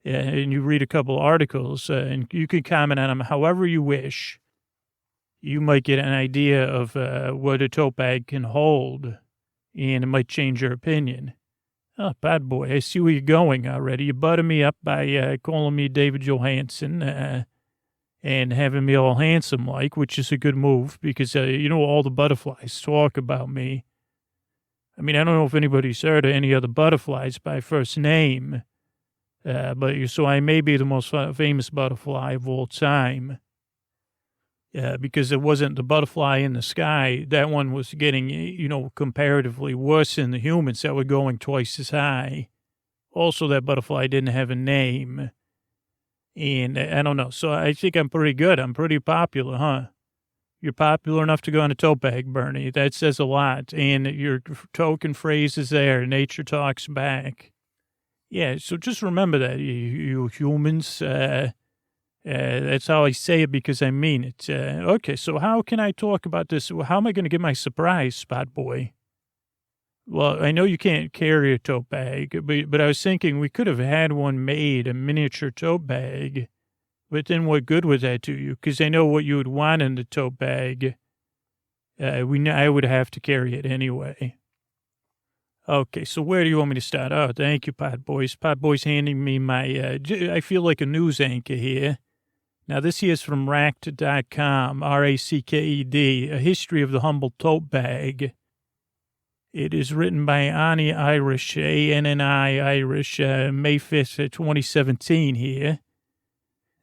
and you read a couple articles, and you can comment on them however you wish, you might get an idea of what a tote bag can hold, and it might change your opinion. Oh, bad boy, I see where you're going already. You butter me up by calling me David Johansen, and having me all handsome which is a good move because, all the butterflies talk about me. I mean, I don't know if anybody's heard of any other butterflies by first name, so I may be the most famous butterfly of all time. Because it wasn't the butterfly in the sky. That one was getting, comparatively worse than the humans that were going twice as high. Also, that butterfly didn't have a name. And I don't know. So I think I'm pretty good. I'm pretty popular, huh? You're popular enough to go on a tote bag, Bernie. That says a lot. And your token phrase is there. Nature talks back. Yeah, so just remember that, you humans. That's how I say it because I mean it. Okay, so how can I talk about this? How am I going to get my surprise, Spot Boy? Well, I know you can't carry a tote bag, but I was thinking we could have had one made, a miniature tote bag. But then what good would that do you? Because I know what you would want in the tote bag. I would have to carry it anyway. Okay, so where do you want me to start? Oh, thank you, Pod Boys. Pod Boys handing me my, I feel like a news anchor here. Now, this here is from racked.com, R-A-C-K-E-D, A History of the Humble Tote Bag. It is written by Annie Irish, A-N-N-I Irish, May 5th, 2017 here.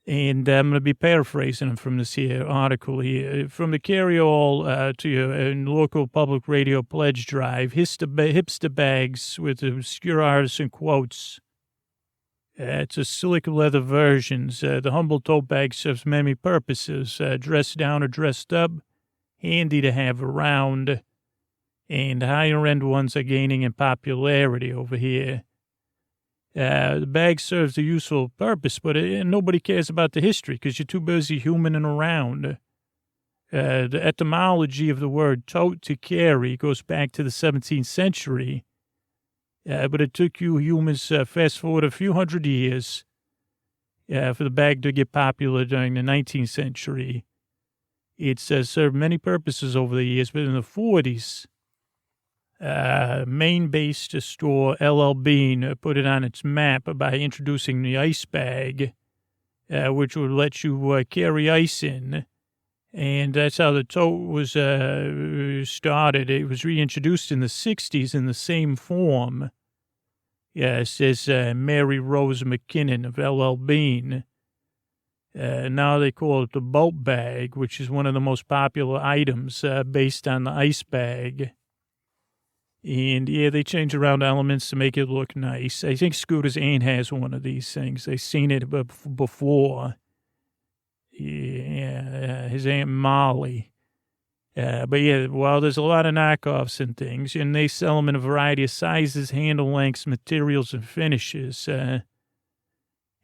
And I'm going to be paraphrasing from this here article here. From the carry-all to your local public radio pledge drive, hipster bags with obscure artisan quotes. It's a slick leather versions. The humble tote bag serves many purposes. Dressed down or dressed up, handy to have around. And higher-end ones are gaining in popularity over here. The bag serves a useful purpose, but nobody cares about the history because you're too busy humaning around. The etymology of the word tote, to carry, goes back to the 17th century. But it took you humans, fast forward a few hundred years, for the bag to get popular during the 19th century. It's served many purposes over the years, but in the 40s, Maine-based store LL Bean put it on its map by introducing the ice bag, which would let you carry ice in. And that's how the tote was started. It was reintroduced in the 60s in the same form. Yeah, it says Mary Rose McKinnon of LL Bean. Now they call it the boat bag, which is one of the most popular items based on the ice bag. And, yeah, they change around elements to make it look nice. I think Scooter's aunt has one of these things. I've seen it before. Yeah, his Aunt Molly. But, yeah, well, there's a lot of knockoffs and things, and they sell them in a variety of sizes, handle lengths, materials, and finishes.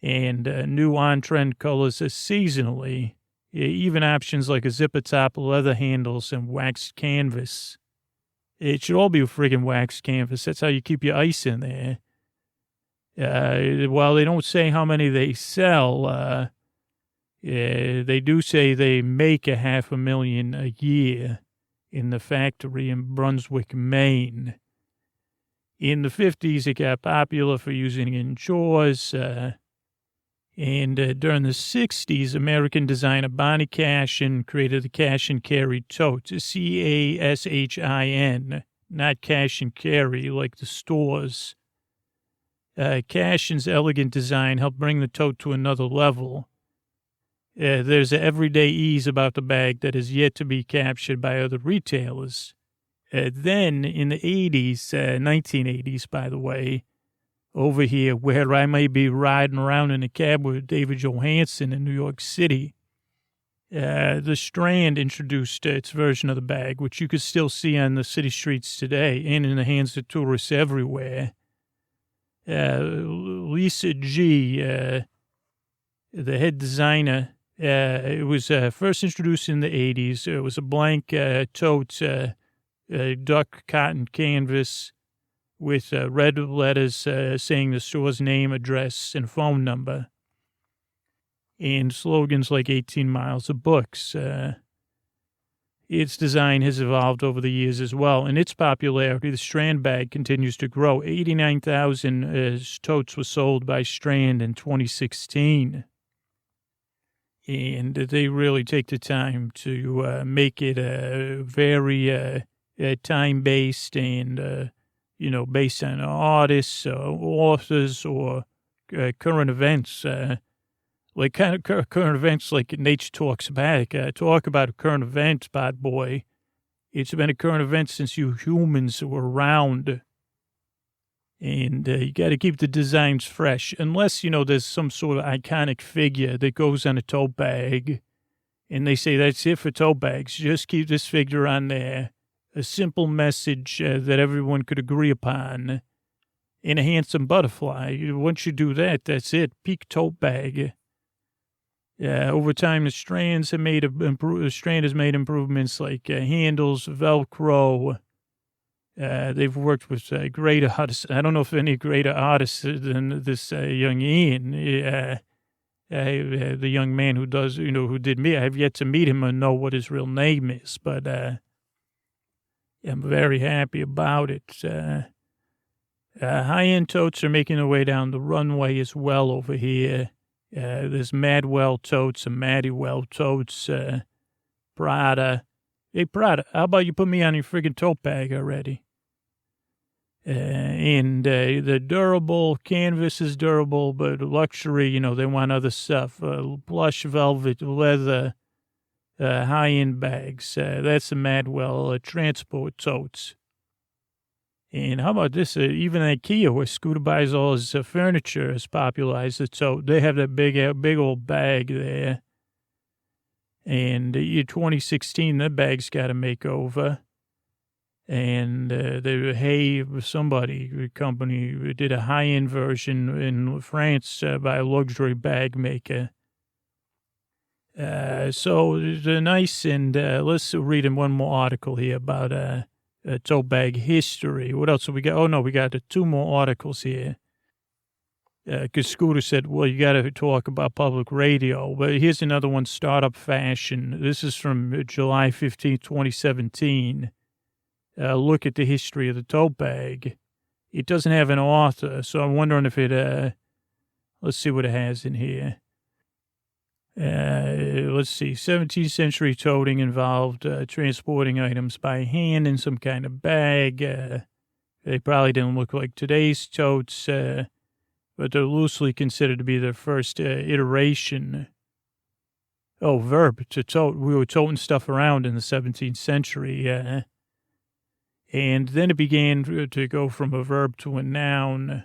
And new on-trend colors seasonally. Yeah, even options like a zipper top, leather handles, and waxed canvas. It should all be a friggin' wax canvas. That's how you keep your ice in there. While they don't say how many they sell, they do say they make 500,000 a year in the factory in Brunswick, Maine. In the 50s, it got popular for using in chores. And during the 60s, American designer Bonnie Cashin created the Cash and Carry tote, Cashin, not cash and carry like the stores. Cashin's elegant design helped bring the tote to another level. There's an everyday ease about the bag that is yet to be captured by other retailers. Then, in the 80s, 1980s, by the way, over here where I may be riding around in a cab with David Johansen in New York City. The Strand introduced its version of the bag, which you can still see on the city streets today and in the hands of tourists everywhere. Lisa G., the head designer, it was first introduced in the 80s. It was a blank tote, duck cotton canvas, with red letters saying the store's name, address, and phone number. And slogans like 18 miles of books. Its design has evolved over the years as well. And its popularity, the Strand bag, continues to grow. 89,000 totes were sold by Strand in 2016. And they really take the time to make it very time-based and based on artists, authors, or current events, like kind of current events like Nature Talks Back. Talk about a current event, bad boy. It's been a current event since you humans were around. And you got to keep the designs fresh, unless, there's some sort of iconic figure that goes on a tote bag. And they say, that's it for tote bags. Just keep this figure on there. A simple message that everyone could agree upon, and a handsome butterfly. Once you do that, that's it. Peak tote bag. Over time, the Strand has made improvements like handles, Velcro. They've worked with great artists. I don't know if any greater artists than this young Ian, the young man who does, who did me. I have yet to meet him and know what his real name is, but I'm very happy about it. High-end totes are making their way down the runway as well over here. There's Madwell totes and Maddywell totes, Prada. Hey, Prada, how about you put me on your friggin' tote bag already? And the durable, canvas is durable, but luxury, they want other stuff. Plush, velvet, leather, high-end bags. That's the Madwell transport totes. And how about this? Even IKEA, where Scooter buys all his furniture, has popularized it. So they have that big old bag there. And year 2016, that bag's got a makeover. And somebody, company, did a high-end version in France by a luxury bag maker. So they're nice. And let's read in one more article here about tote bag history. What else have we got? Oh, no, we got 2 more articles here. Because Scooter said, well, you got to talk about public radio. But here's another one, Startup Fashion. This is from July 15, 2017. Look at the history of the tote bag. It doesn't have an author, so I'm wondering if it, let's see what it has in here. Let's see, 17th century toting involved transporting items by hand in some kind of bag. They probably didn't look like today's totes, but they're loosely considered to be their first iteration. Oh, verb, to tote. We were toting stuff around in the 17th century. And then it began to go from a verb to a noun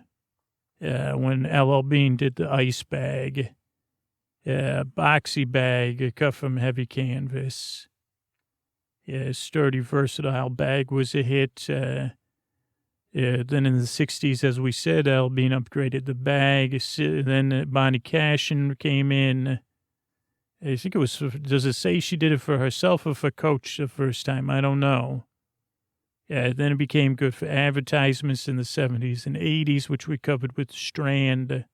when L.L. Bean did the ice bag. Boxy bag cut from heavy canvas. Sturdy, versatile bag was a hit. Then in the 60s, as we said, L. Bean upgraded the bag. Then Bonnie Cashin came in. I think it was, does it say she did it for herself or for Coach the first time? I don't know. Then it became good for advertisements in the 70s and 80s, which we covered with Strand.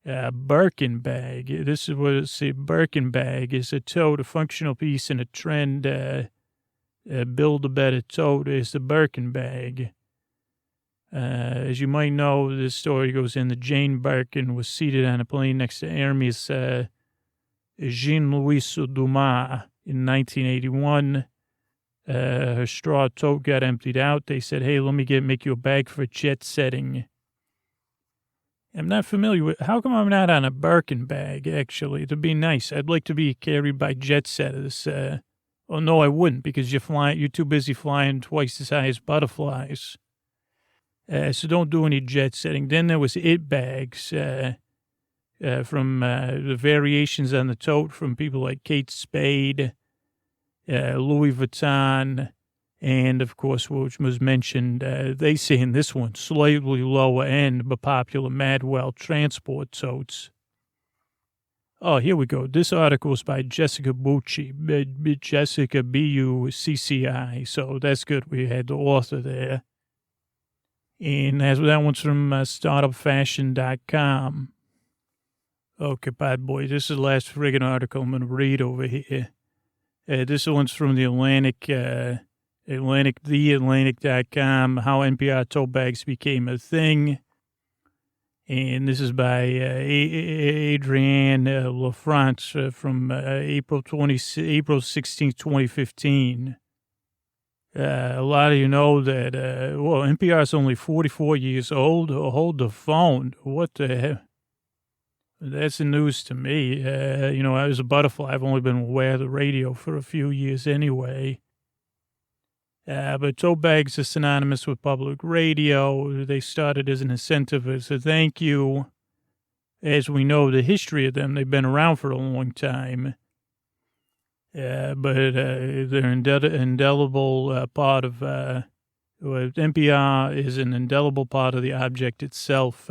Birkin bag. This is what it's a Birkin bag is a tote, a functional piece and a trend. Build a better tote is the Birkin bag. As you might know, this story goes in that Jane Birkin was seated on a plane next to Hermes Jean-Louis Dumas in 1981. Her straw tote got emptied out. They said, hey, let me make you a bag for jet setting. I'm not familiar with, how come I'm not on a Birkin bag, actually? It'd be nice. I'd like to be carried by jet setters. Oh, no, I wouldn't, because you're too busy flying twice as high as butterflies. So don't do any jet setting. Then there was it bags from the variations on the tote from people like Kate Spade, Louis Vuitton, and, of course, which was mentioned, they say in this one, slightly lower end but popular Madwell transport totes. Oh, here we go. This article is by Jessica Bucci, Jessica B-U-C-C-I, so that's good. We had the author there. And that one's from startupfashion.com. Okay, bad boy, this is the last friggin' article I'm going to read over here. This one's from the Atlantic, theatlantic.com, how NPR tote bags became a thing. And this is by Adrienne LaFrance from April 16, 2015. A lot of you know that, NPR is only 44 years old. Hold the phone. What the hell? That's the news to me. I was a butterfly. I've only been aware of the radio for a few years anyway. But tote bags are synonymous with public radio. They started as an incentive, as a thank you. As we know the history of them, they've been around for a long time. But they're indelible part of, NPR is an indelible part of the object itself.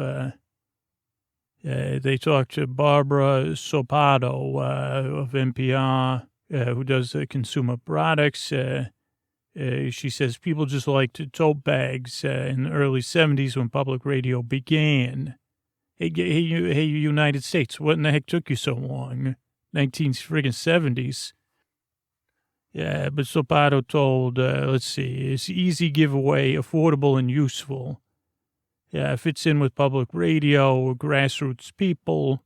They talked to Barbara Sopato of NPR, who does consumer products. She says people just liked tote bags in the early 70s when public radio began. Hey, United States, what in the heck took you so long? 1970s. Yeah, but Sopato told, it's easy giveaway, affordable and useful. fits in with public radio, grassroots people,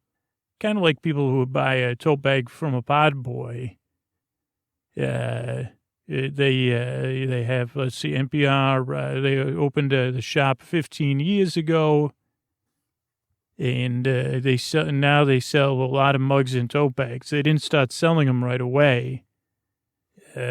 kind of like people who would buy a tote bag from a pod boy. They have, let's see, NPR. They opened the shop 15 years ago, and they sell a lot of mugs and tote bags. They didn't start selling them right away.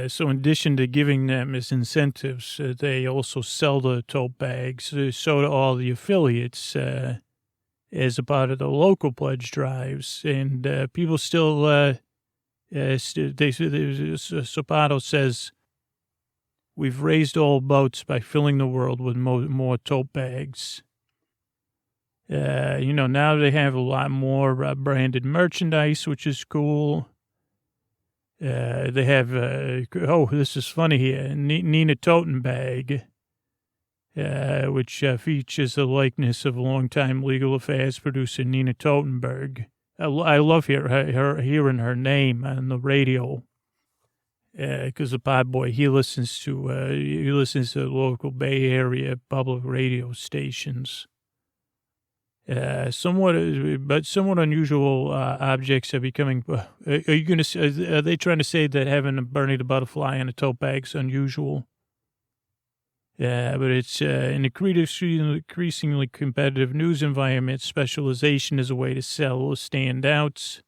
So in addition to giving them as incentives, they also sell the tote bags. So do all the affiliates as a part of the local pledge drives. And people still, Sapato says, we've raised all boats by filling the world with more tote bags. Now they have a lot more branded merchandise, which is cool. They have, this is funny here, Nina Toten bag, which features a likeness of longtime legal affairs producer Nina Totenberg. I love hearing her name on the radio, because the pod boy, he listens to local Bay Area public radio stations. Somewhat unusual objects are becoming. Are they trying to say that having a Bernie the Butterfly on a tote bag's unusual? Yeah, but it's in an increasingly competitive news environment. Specialization is a way to sell standouts.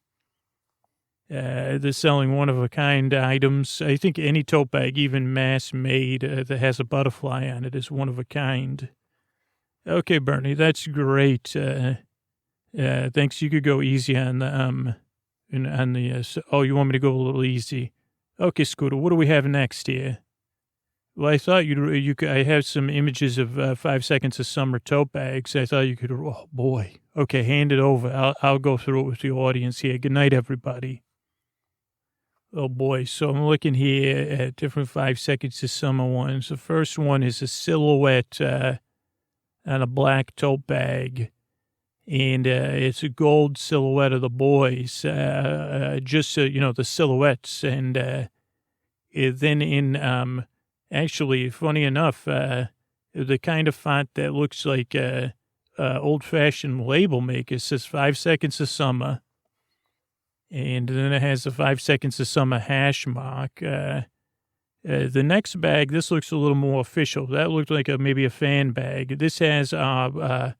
They're selling one-of-a-kind items. I think any tote bag, even mass-made, that has a butterfly on it, is one-of-a-kind. Okay, Bernie, that's great. Thanks. You could go easy on the you want me to go a little easy? Okay, Scooter. What do we have next here? Well, I thought I have some images of 5 seconds of summer tote bags. I thought you could. Oh boy. Okay, hand it over. I'll go through it with the audience here. Good night, everybody. Oh boy. So I'm looking here at different 5 seconds of summer ones. The first one is a silhouette. On a black tote bag, and it's a gold silhouette of the boys, the silhouettes, and then in, actually, funny enough, the kind of font that looks like old-fashioned label maker says 5 seconds of summer, and then it has the 5 seconds of summer hash mark. The next bag, this looks a little more official. That looked like maybe a fan bag. This has, when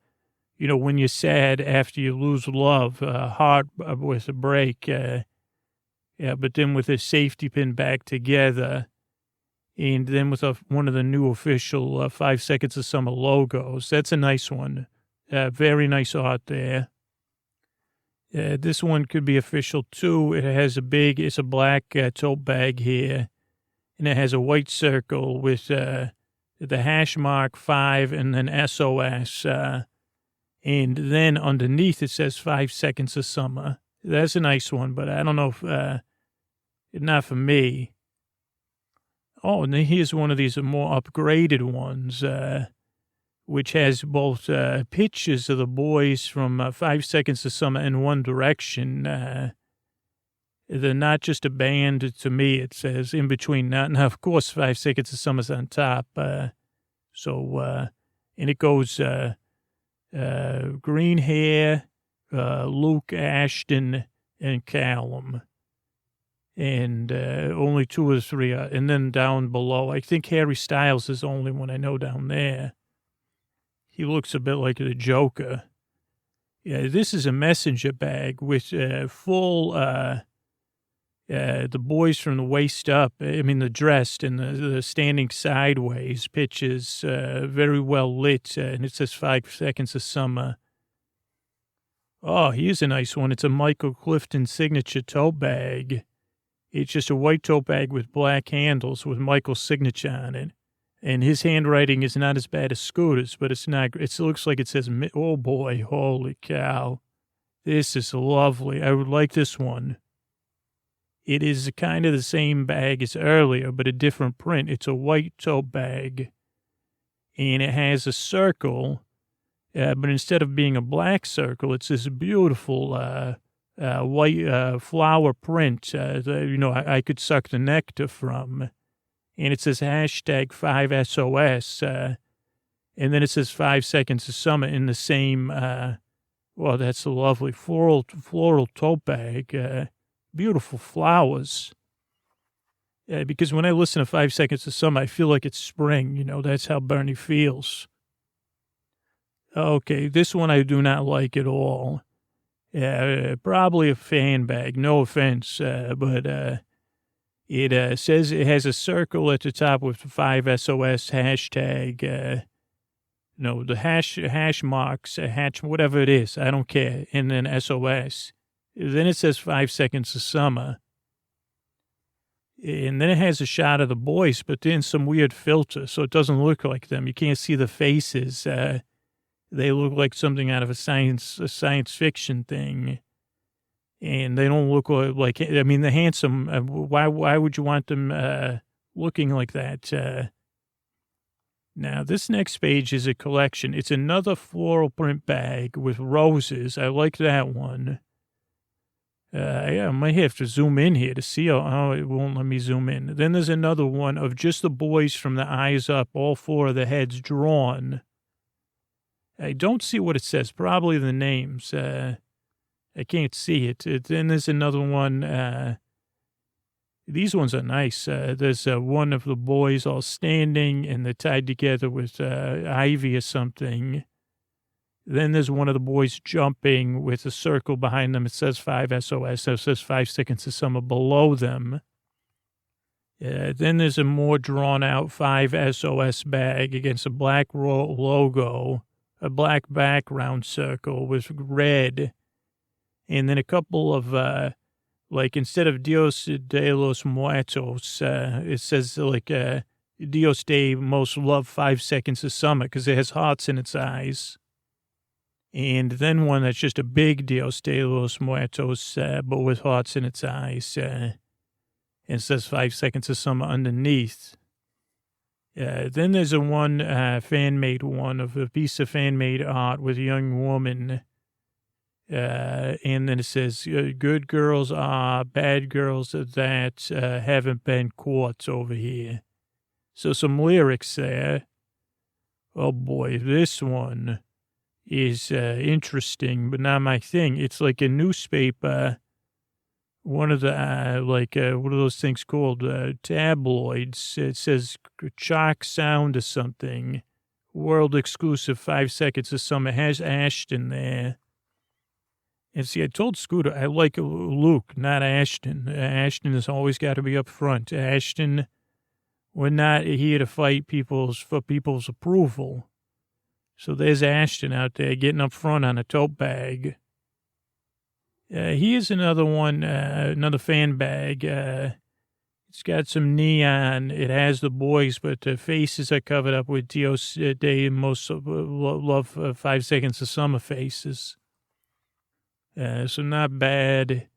you're sad after you lose love, heart with a break, but then with a safety pin back together, and then with one of the new official 5 seconds of summer logos. That's a nice one. Very nice art there. This one could be official too. It's a black tote bag here. And it has a white circle with the hash mark 5 and then SOS. And then underneath it says 5 seconds of summer. That's a nice one, but I don't know if not for me. Oh, and then here's one of these more upgraded ones, which has both pictures of the boys from 5 seconds of summer in One Direction. They're not just a band to me. It says in between. Now, of course, 5 seconds of summer's on top. And it goes Green Hair, Luke Ashton, and Callum. And only 2 or 3. And then down below, I think Harry Styles is the only one I know down there. He looks a bit like the Joker. Yeah, this is a messenger bag with full... the boys from the waist up, the dressed and the standing sideways pitches, very well lit, and it says 5 seconds of summer. Oh, here's a nice one. It's a Michael Clifton signature tote bag. It's just a white tote bag with black handles with Michael's signature on it. And his handwriting is not as bad as Scooter's, but it's not, it looks like it says, oh boy, holy cow. This is lovely. I would like this one. It is kind of the same bag as earlier, but a different print. It's a white tote bag, and it has a circle, but instead of being a black circle, it's this beautiful white flower print that, I could suck the nectar from. And it says hashtag 5SOS, And then it says 5 seconds of summer in the same, well, that's a lovely floral tote bag. Beautiful flowers. Because when I listen to 5 seconds of summer, I feel like it's spring. You know, that's how Bernie feels. Okay, this one I do not like at all. Probably a fan bag. No offense, but it says it has a circle at the top with 5 SOS hashtag. No, the hash marks, whatever it is. I don't care. And then SOS. Then it says 5 seconds of summer. And then it has a shot of the boys, but then some weird filter, so it doesn't look like them. You can't see the faces. They look like something out of a science fiction thing. And they don't look like, I mean, they're handsome. Why would you want them looking like that? Now, this next page is a collection. It's another floral print bag with roses. I like that one. Yeah, I might have to zoom in here to see how it won't let me zoom in. Then there's another one of just the boys from the eyes up, all 4 of the heads drawn. I don't see what it says, probably the names. I can't see it. Then there's another one. These ones are nice. There's one of the boys all standing and they're tied together with ivy or something. Then there's one of the boys jumping with a circle behind them. It says 5 SOS. So it says 5 seconds of summer below them. Then there's a more drawn out 5 SOS bag against a black logo, a black background circle with red. And then a couple of, like instead of Dios de los Muertos, it says like Dios de most love 5 seconds of summer because it has hearts in its eyes. And then one that's just a big Dios de los Muertos, but with hearts in its eyes. And it says 5 seconds of summer underneath. Then there's a one fan-made one of a piece of fan-made art with a young woman. And then it says, good girls are bad girls that haven't been caught over here. So some lyrics there. Oh, boy, this one is interesting, but not my thing. It's like a newspaper, one of the, what are those things called? Tabloids. It says Chalk Sound or something. World exclusive 5 seconds of summer. Has Ashton there. And see, I told Scooter I like Luke, not Ashton. Ashton has always got to be up front. Ashton, we're not here to fight for people's approval. So there's Ashton out there getting up front on a tote bag. Here's another one, another fan bag. It's got some neon. It has the boys, but the faces are covered up with Dios de most love 5 seconds of summer faces. So not bad.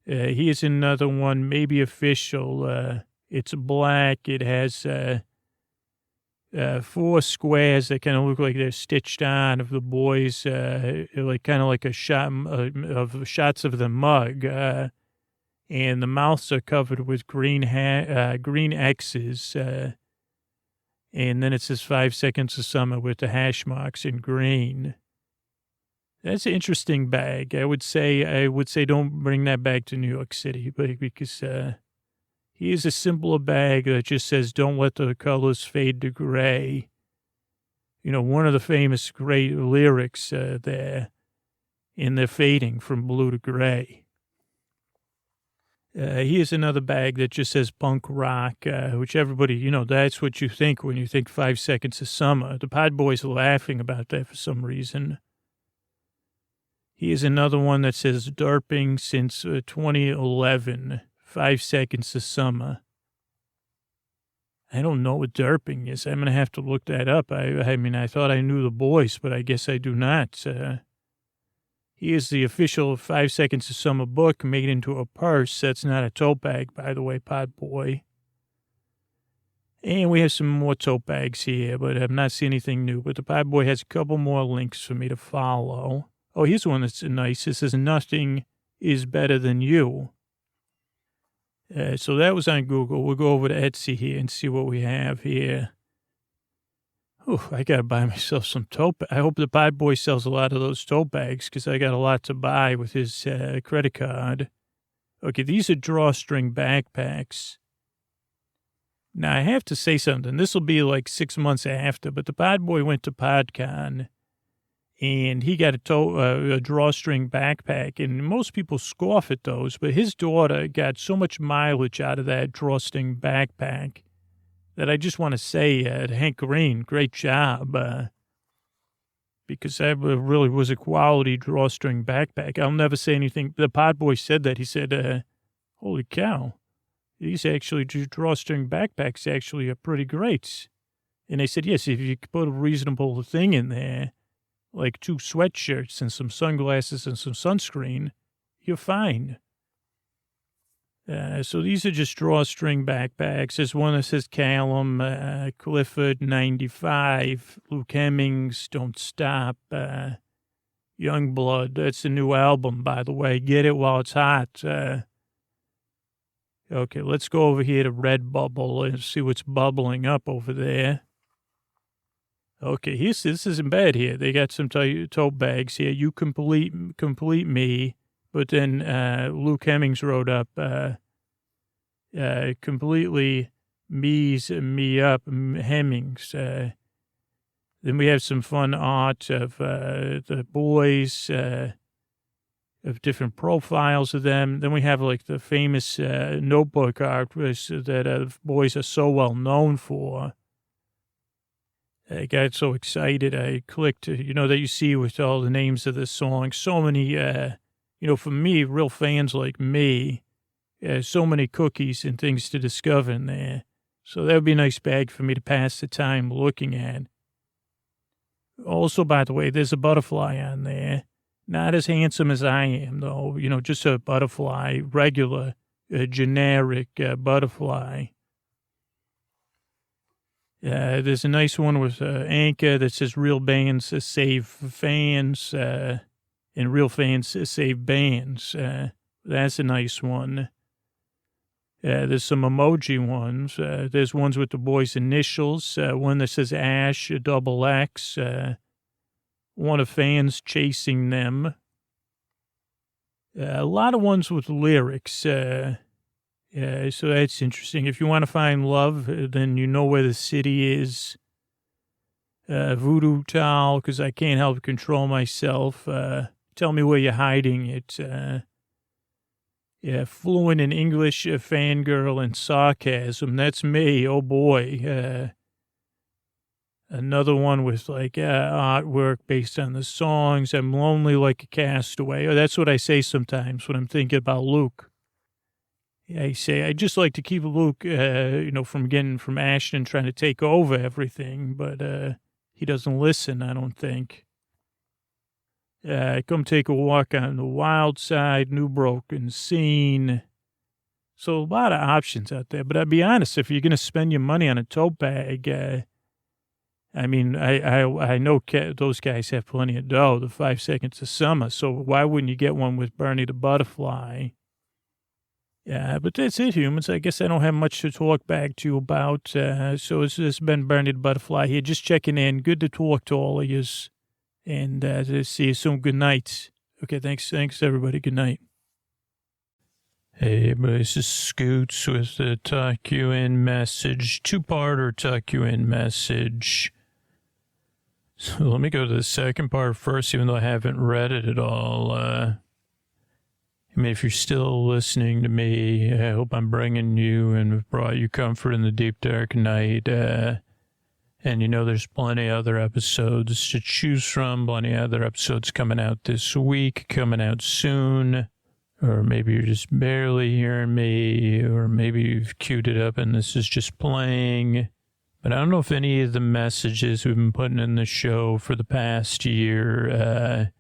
Here's another one, maybe official. It's black. It has 4 squares that kind of look like they're stitched on of the boys, like kind of like a shot of shots of the mug. And the mouths are covered with green X's. And then it says 5 seconds of summer with the hash marks in green. That's an interesting bag. I would say don't bring that bag to New York City, because here's a simpler bag that just says don't let the colors fade to gray. You know, one of the famous great lyrics there, and they're fading from blue to gray. Here's another bag that just says punk rock, which everybody, you know, that's what you think when you think 5 seconds of summer. The Pod Boys are laughing about that for some reason. Here's another one that says derping since 2011, 5 seconds of summer. I don't know what derping is. I'm going to have to look that up. I mean, I thought I knew the boys, but I guess I do not. Here's the official 5 seconds of summer book made into a purse. That's not a tote bag, by the way, Pod Boy. And we have some more tote bags here, but I've not seen anything new. But the Pod Boy has a couple more links for me to follow. Oh, here's one that's nice. It says, nothing is better than you. So that was on Google. We'll go over to Etsy here and see what we have here. I got to buy myself some tote. I hope the pod boy sells a lot of those tote bags because I got a lot to buy with his credit card. Okay, these are drawstring backpacks. Now, I have to say something. This will be like 6 months after, but the pod boy went to PodCon, and he got a drawstring backpack, and most people scoff at those, but his daughter got so much mileage out of that drawstring backpack that I just want to say to Hank Green, great job, because that really was a quality drawstring backpack. I'll never say anything. The pod boy said that. He said, holy cow, these drawstring backpacks actually are pretty great. And they said, yes, if you put a reasonable thing in there, like 2 sweatshirts and some sunglasses and some sunscreen, you're fine. So these are just drawstring backpacks. There's one that says Callum, Clifford, 95, Luke Hemmings, Don't Stop, Youngblood. That's the new album, by the way. Get it while it's hot. Okay, let's go over here to Redbubble and see what's bubbling up over there. Okay, this isn't bad here. They got some tote bags here. You complete me. But then Luke Hemmings wrote up, completely me up, Hemmings. Then we have some fun art of the boys, of different profiles of them. Then we have like the famous notebook art that boys are so well known for. I got so excited. I clicked, that you see with all the names of the song. So many, for me, real fans like me, so many cookies and things to discover in there. So that would be a nice bag for me to pass the time looking at. Also, by the way, there's a butterfly on there. Not as handsome as I am, though. Just a butterfly, regular, generic butterfly. There's a nice one with anchor that says real bands save fans, and real fans save bands. That's a nice one. There's some emoji ones. There's ones with the boys' initials. One that says Ash, XX. One of fans chasing them. A lot of ones with lyrics. So that's interesting. If you want to find love, then you know where the city is. Voodoo towel, because I can't help control myself. Tell me where you're hiding it. Fluent in English, fangirl, and sarcasm. That's me. Oh, boy. Another one with like artwork based on the songs. I'm lonely like a castaway. Oh, that's what I say sometimes when I'm thinking about Luke. I say I just like to keep Luke, from getting from Ashton trying to take over everything, but he doesn't listen, I don't think. Come take a walk on the wild side, new broken scene. So a lot of options out there. But I'll be honest, if you're going to spend your money on a tote bag, I know those guys have plenty of dough, the 5 seconds of summer. So why wouldn't you get one with Bernie the Butterfly? Yeah, but that's it, humans. I guess I don't have much to talk back to you about. So it's been Bernie the Butterfly here, just checking in. Good to talk to all of you. And see you soon. Good night. Okay, thanks, everybody. Good night. Hey, this is Scoots with the Tuck You In message. 2-parter Tuck You In message. So let me go to the second part first, even though I haven't read it at all. If you're still listening to me, I hope I'm bringing you and have brought you comfort in the deep, dark night. And there's plenty of other episodes to choose from, plenty of other episodes coming out this week, coming out soon. Or maybe you're just barely hearing me, or maybe you've queued it up and this is just playing. But I don't know if any of the messages we've been putting in the show for the past year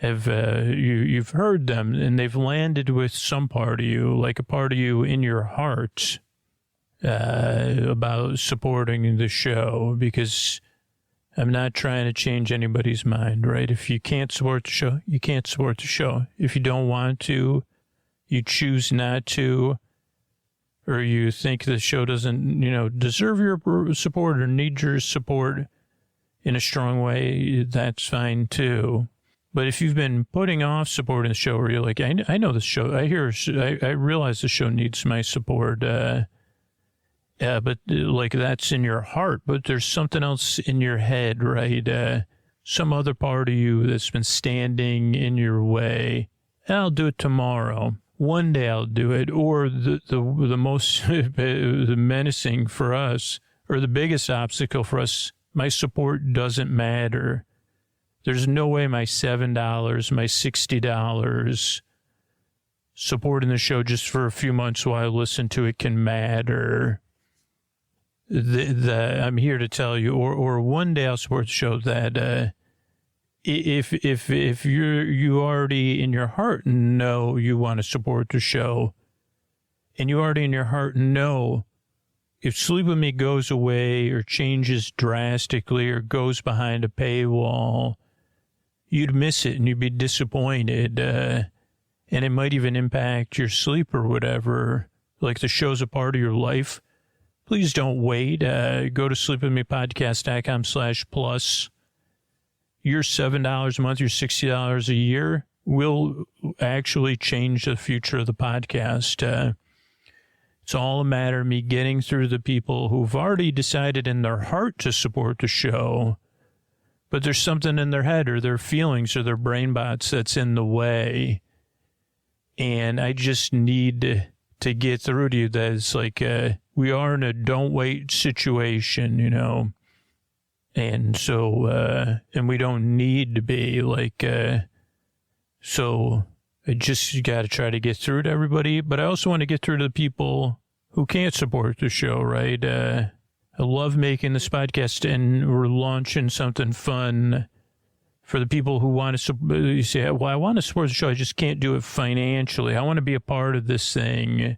you've heard them and they've landed with some part of you, like a part of you in your heart, about supporting the show, because I'm not trying to change anybody's mind, right? If you can't support the show, you can't support the show. If you don't want to, you choose not to, or you think the show doesn't, deserve your support or need your support in a strong way, that's fine too. But if you've been putting off supporting the show, or you're like, I know the show, I realize the show needs my support, but like that's in your heart, but there's something else in your head, right? Some other part of you that's been standing in your way. I'll do it tomorrow. One day I'll do it. Or the most the menacing for us, or the biggest obstacle for us, my support doesn't matter. There's no way my $7, my $60 supporting the show just for a few months while I listen to it can matter. I'm here to tell you, or one day I'll support the show that if you already in your heart know you want to support the show, and you already in your heart know if Sleep With Me goes away or changes drastically or goes behind a paywall, you'd miss it and you'd be disappointed, and it might even impact your sleep or whatever. Like the show's a part of your life. Please don't wait. Go to sleepwithmepodcast.com/plus. Your $7 a month, your $60 a year will actually change the future of the podcast. It's all a matter of me getting through the people who've already decided in their heart to support the show, but there's something in their head or their feelings or their brain bots that's in the way. And I just need to get through to you that it's like, we are in a don't wait situation, and so, and we don't need to be like, so I just got to try to get through to everybody, but I also want to get through to the people who can't support the show, right? I love making this podcast, and we're launching something fun for the people who want to support. You say, well, I want to support the show. I just can't do it financially. I want to be a part of this thing,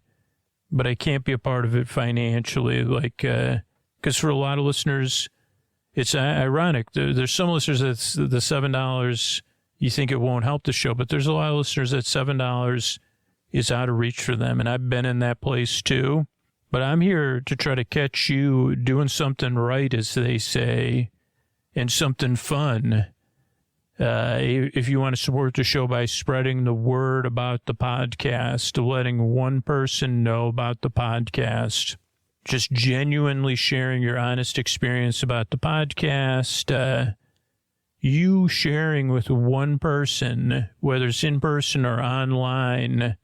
but I can't be a part of it financially. Like, because for a lot of listeners, it's ironic. There's some listeners that's the $7, you think it won't help the show, but there's a lot of listeners that $7 is out of reach for them. And I've been in that place too. But I'm here to try to catch you doing something right, as they say, and something fun. If you want to support the show by spreading the word about the podcast, letting one person know about the podcast, just genuinely sharing your honest experience about the podcast, you sharing with one person, whether it's in person or online,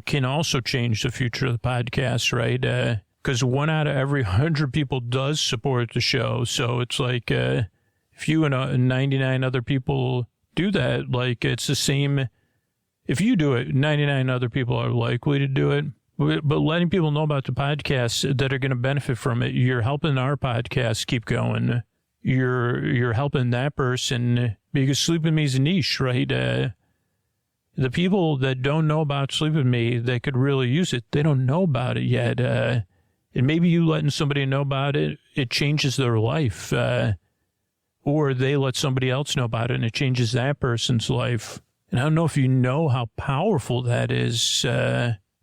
can also change the future of the podcast, right? Because 1 out of every 100 people does support the show. So it's like, if you and 99 other people do that, like it's the same. If you do it, 99 other people are likely to do it. But letting people know about the podcasts that are going to benefit from it, you're helping our podcast keep going. You're helping that person, because Sleep With Me is a niche, right? The people that don't know about Sleep With Me, they could really use it. They don't know about it yet. And maybe you letting somebody know about it, it changes their life. Or they let somebody else know about it and it changes that person's life. And I don't know if you know how powerful that is,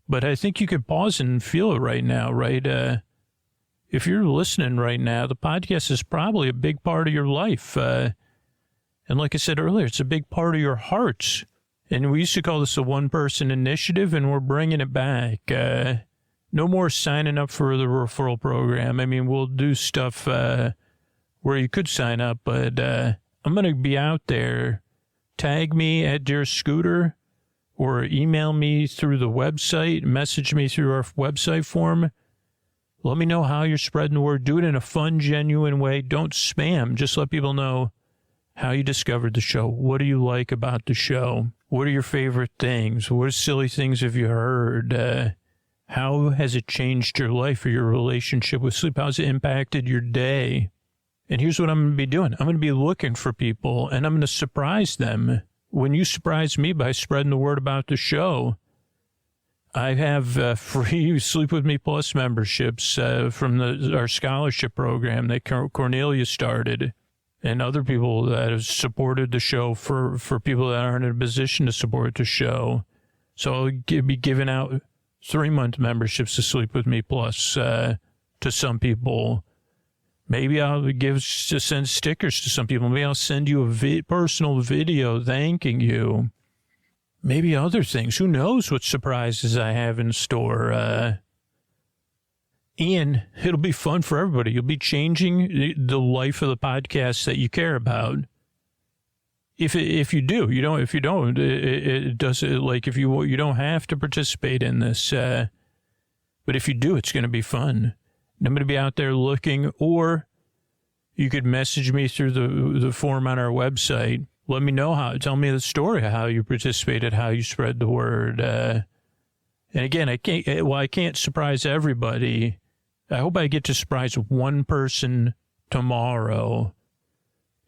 but I think you could pause and feel it right now, right? If you're listening right now, the podcast is probably a big part of your life. And like I said earlier, it's a big part of your heart. And we used to call this a one-person initiative, and we're bringing it back. No more signing up for the referral program. I mean, we'll do stuff where you could sign up, but I'm going to be out there. Tag me at Dear Scooter, or email me through the website, message me through our website form. Let me know how you're spreading the word. Do it in a fun, genuine way. Don't spam. Just let people know how you discovered the show. What do you like about the show? What are your favorite things? What silly things have you heard? How has it changed your life or your relationship with sleep? How's it impacted your day? And here's what I'm going to be doing. I'm going to be looking for people, and I'm going to surprise them. When you surprise me by spreading the word about the show, I have free Sleep With Me Plus memberships from our scholarship program that Cornelia started, and other people that have supported the show for people that aren't in a position to support the show. So I'll be giving out 3-month memberships to Sleep With Me Plus to some people. Maybe I'll send stickers to some people. Maybe I'll send you a personal video thanking you. Maybe other things. Who knows what surprises I have in store. And it'll be fun for everybody. You'll be changing the life of the podcast that you care about. If you do, you don't. If you don't, it does. Like if you don't have to participate in this. But if you do, it's going to be fun. And I'm going to be out there looking, or you could message me through the form on our website. Let me know tell me the story of how you participated, how you spread the word. And again, I can't surprise everybody. I hope I get to surprise one person tomorrow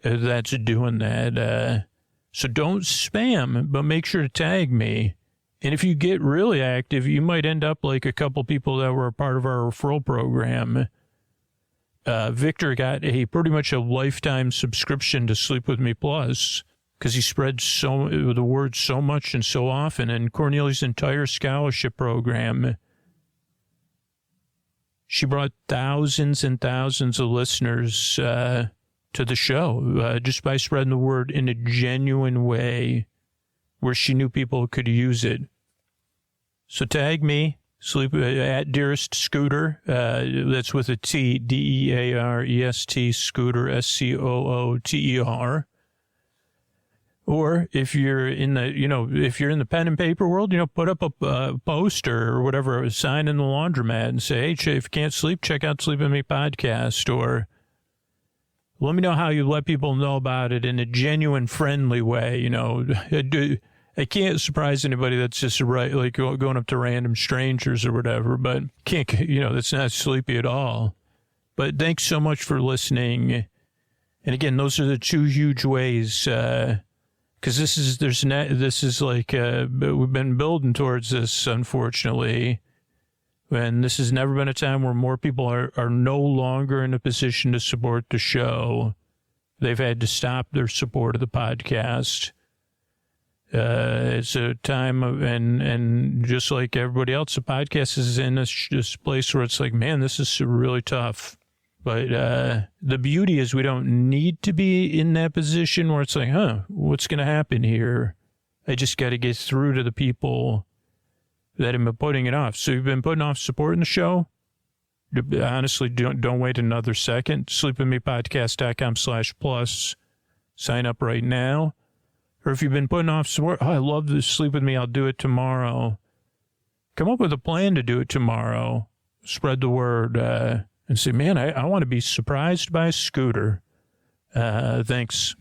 that's doing that. So don't spam, but make sure to tag me. And if you get really active, you might end up like a couple people that were a part of our referral program. Victor got pretty much a lifetime subscription to Sleep With Me Plus because he spread the word so much and so often. And Cornelia's entire scholarship program, she brought thousands and thousands of listeners to the show just by spreading the word in a genuine way where she knew people could use it. So tag me, at Dearest Scooter. That's with a T, DEAREST, Scooter, SCOOTER. Or if you're in the pen and paper world, put up a poster or whatever, a sign in the laundromat and say, hey, if you can't sleep, check out Sleep With Me podcast. Or let me know how you let people know about it in a genuine, friendly way. I can't surprise anybody that's just like going up to random strangers or whatever, but that's not sleepy at all. But thanks so much for listening. And again, those are the two huge ways, because this is like, we've been building towards this, unfortunately. And this has never been a time where more people are no longer in a position to support the show. They've had to stop their support of the podcast. It's a time of, and just like everybody else, the podcast is in this place where it's like, man, this is really tough. But the beauty is we don't need to be in that position where it's like, what's going to happen here? I just got to get through to the people that have been putting it off. So you've been putting off supporting the show? Honestly, don't wait another second. sleepwithmepodcast.com/plus. Sign up right now. Or if you've been putting off support, I love this Sleep With Me, I'll do it tomorrow. Come up with a plan to do it tomorrow. Spread the word and say, man, I want to be surprised by a scooter. Thanks.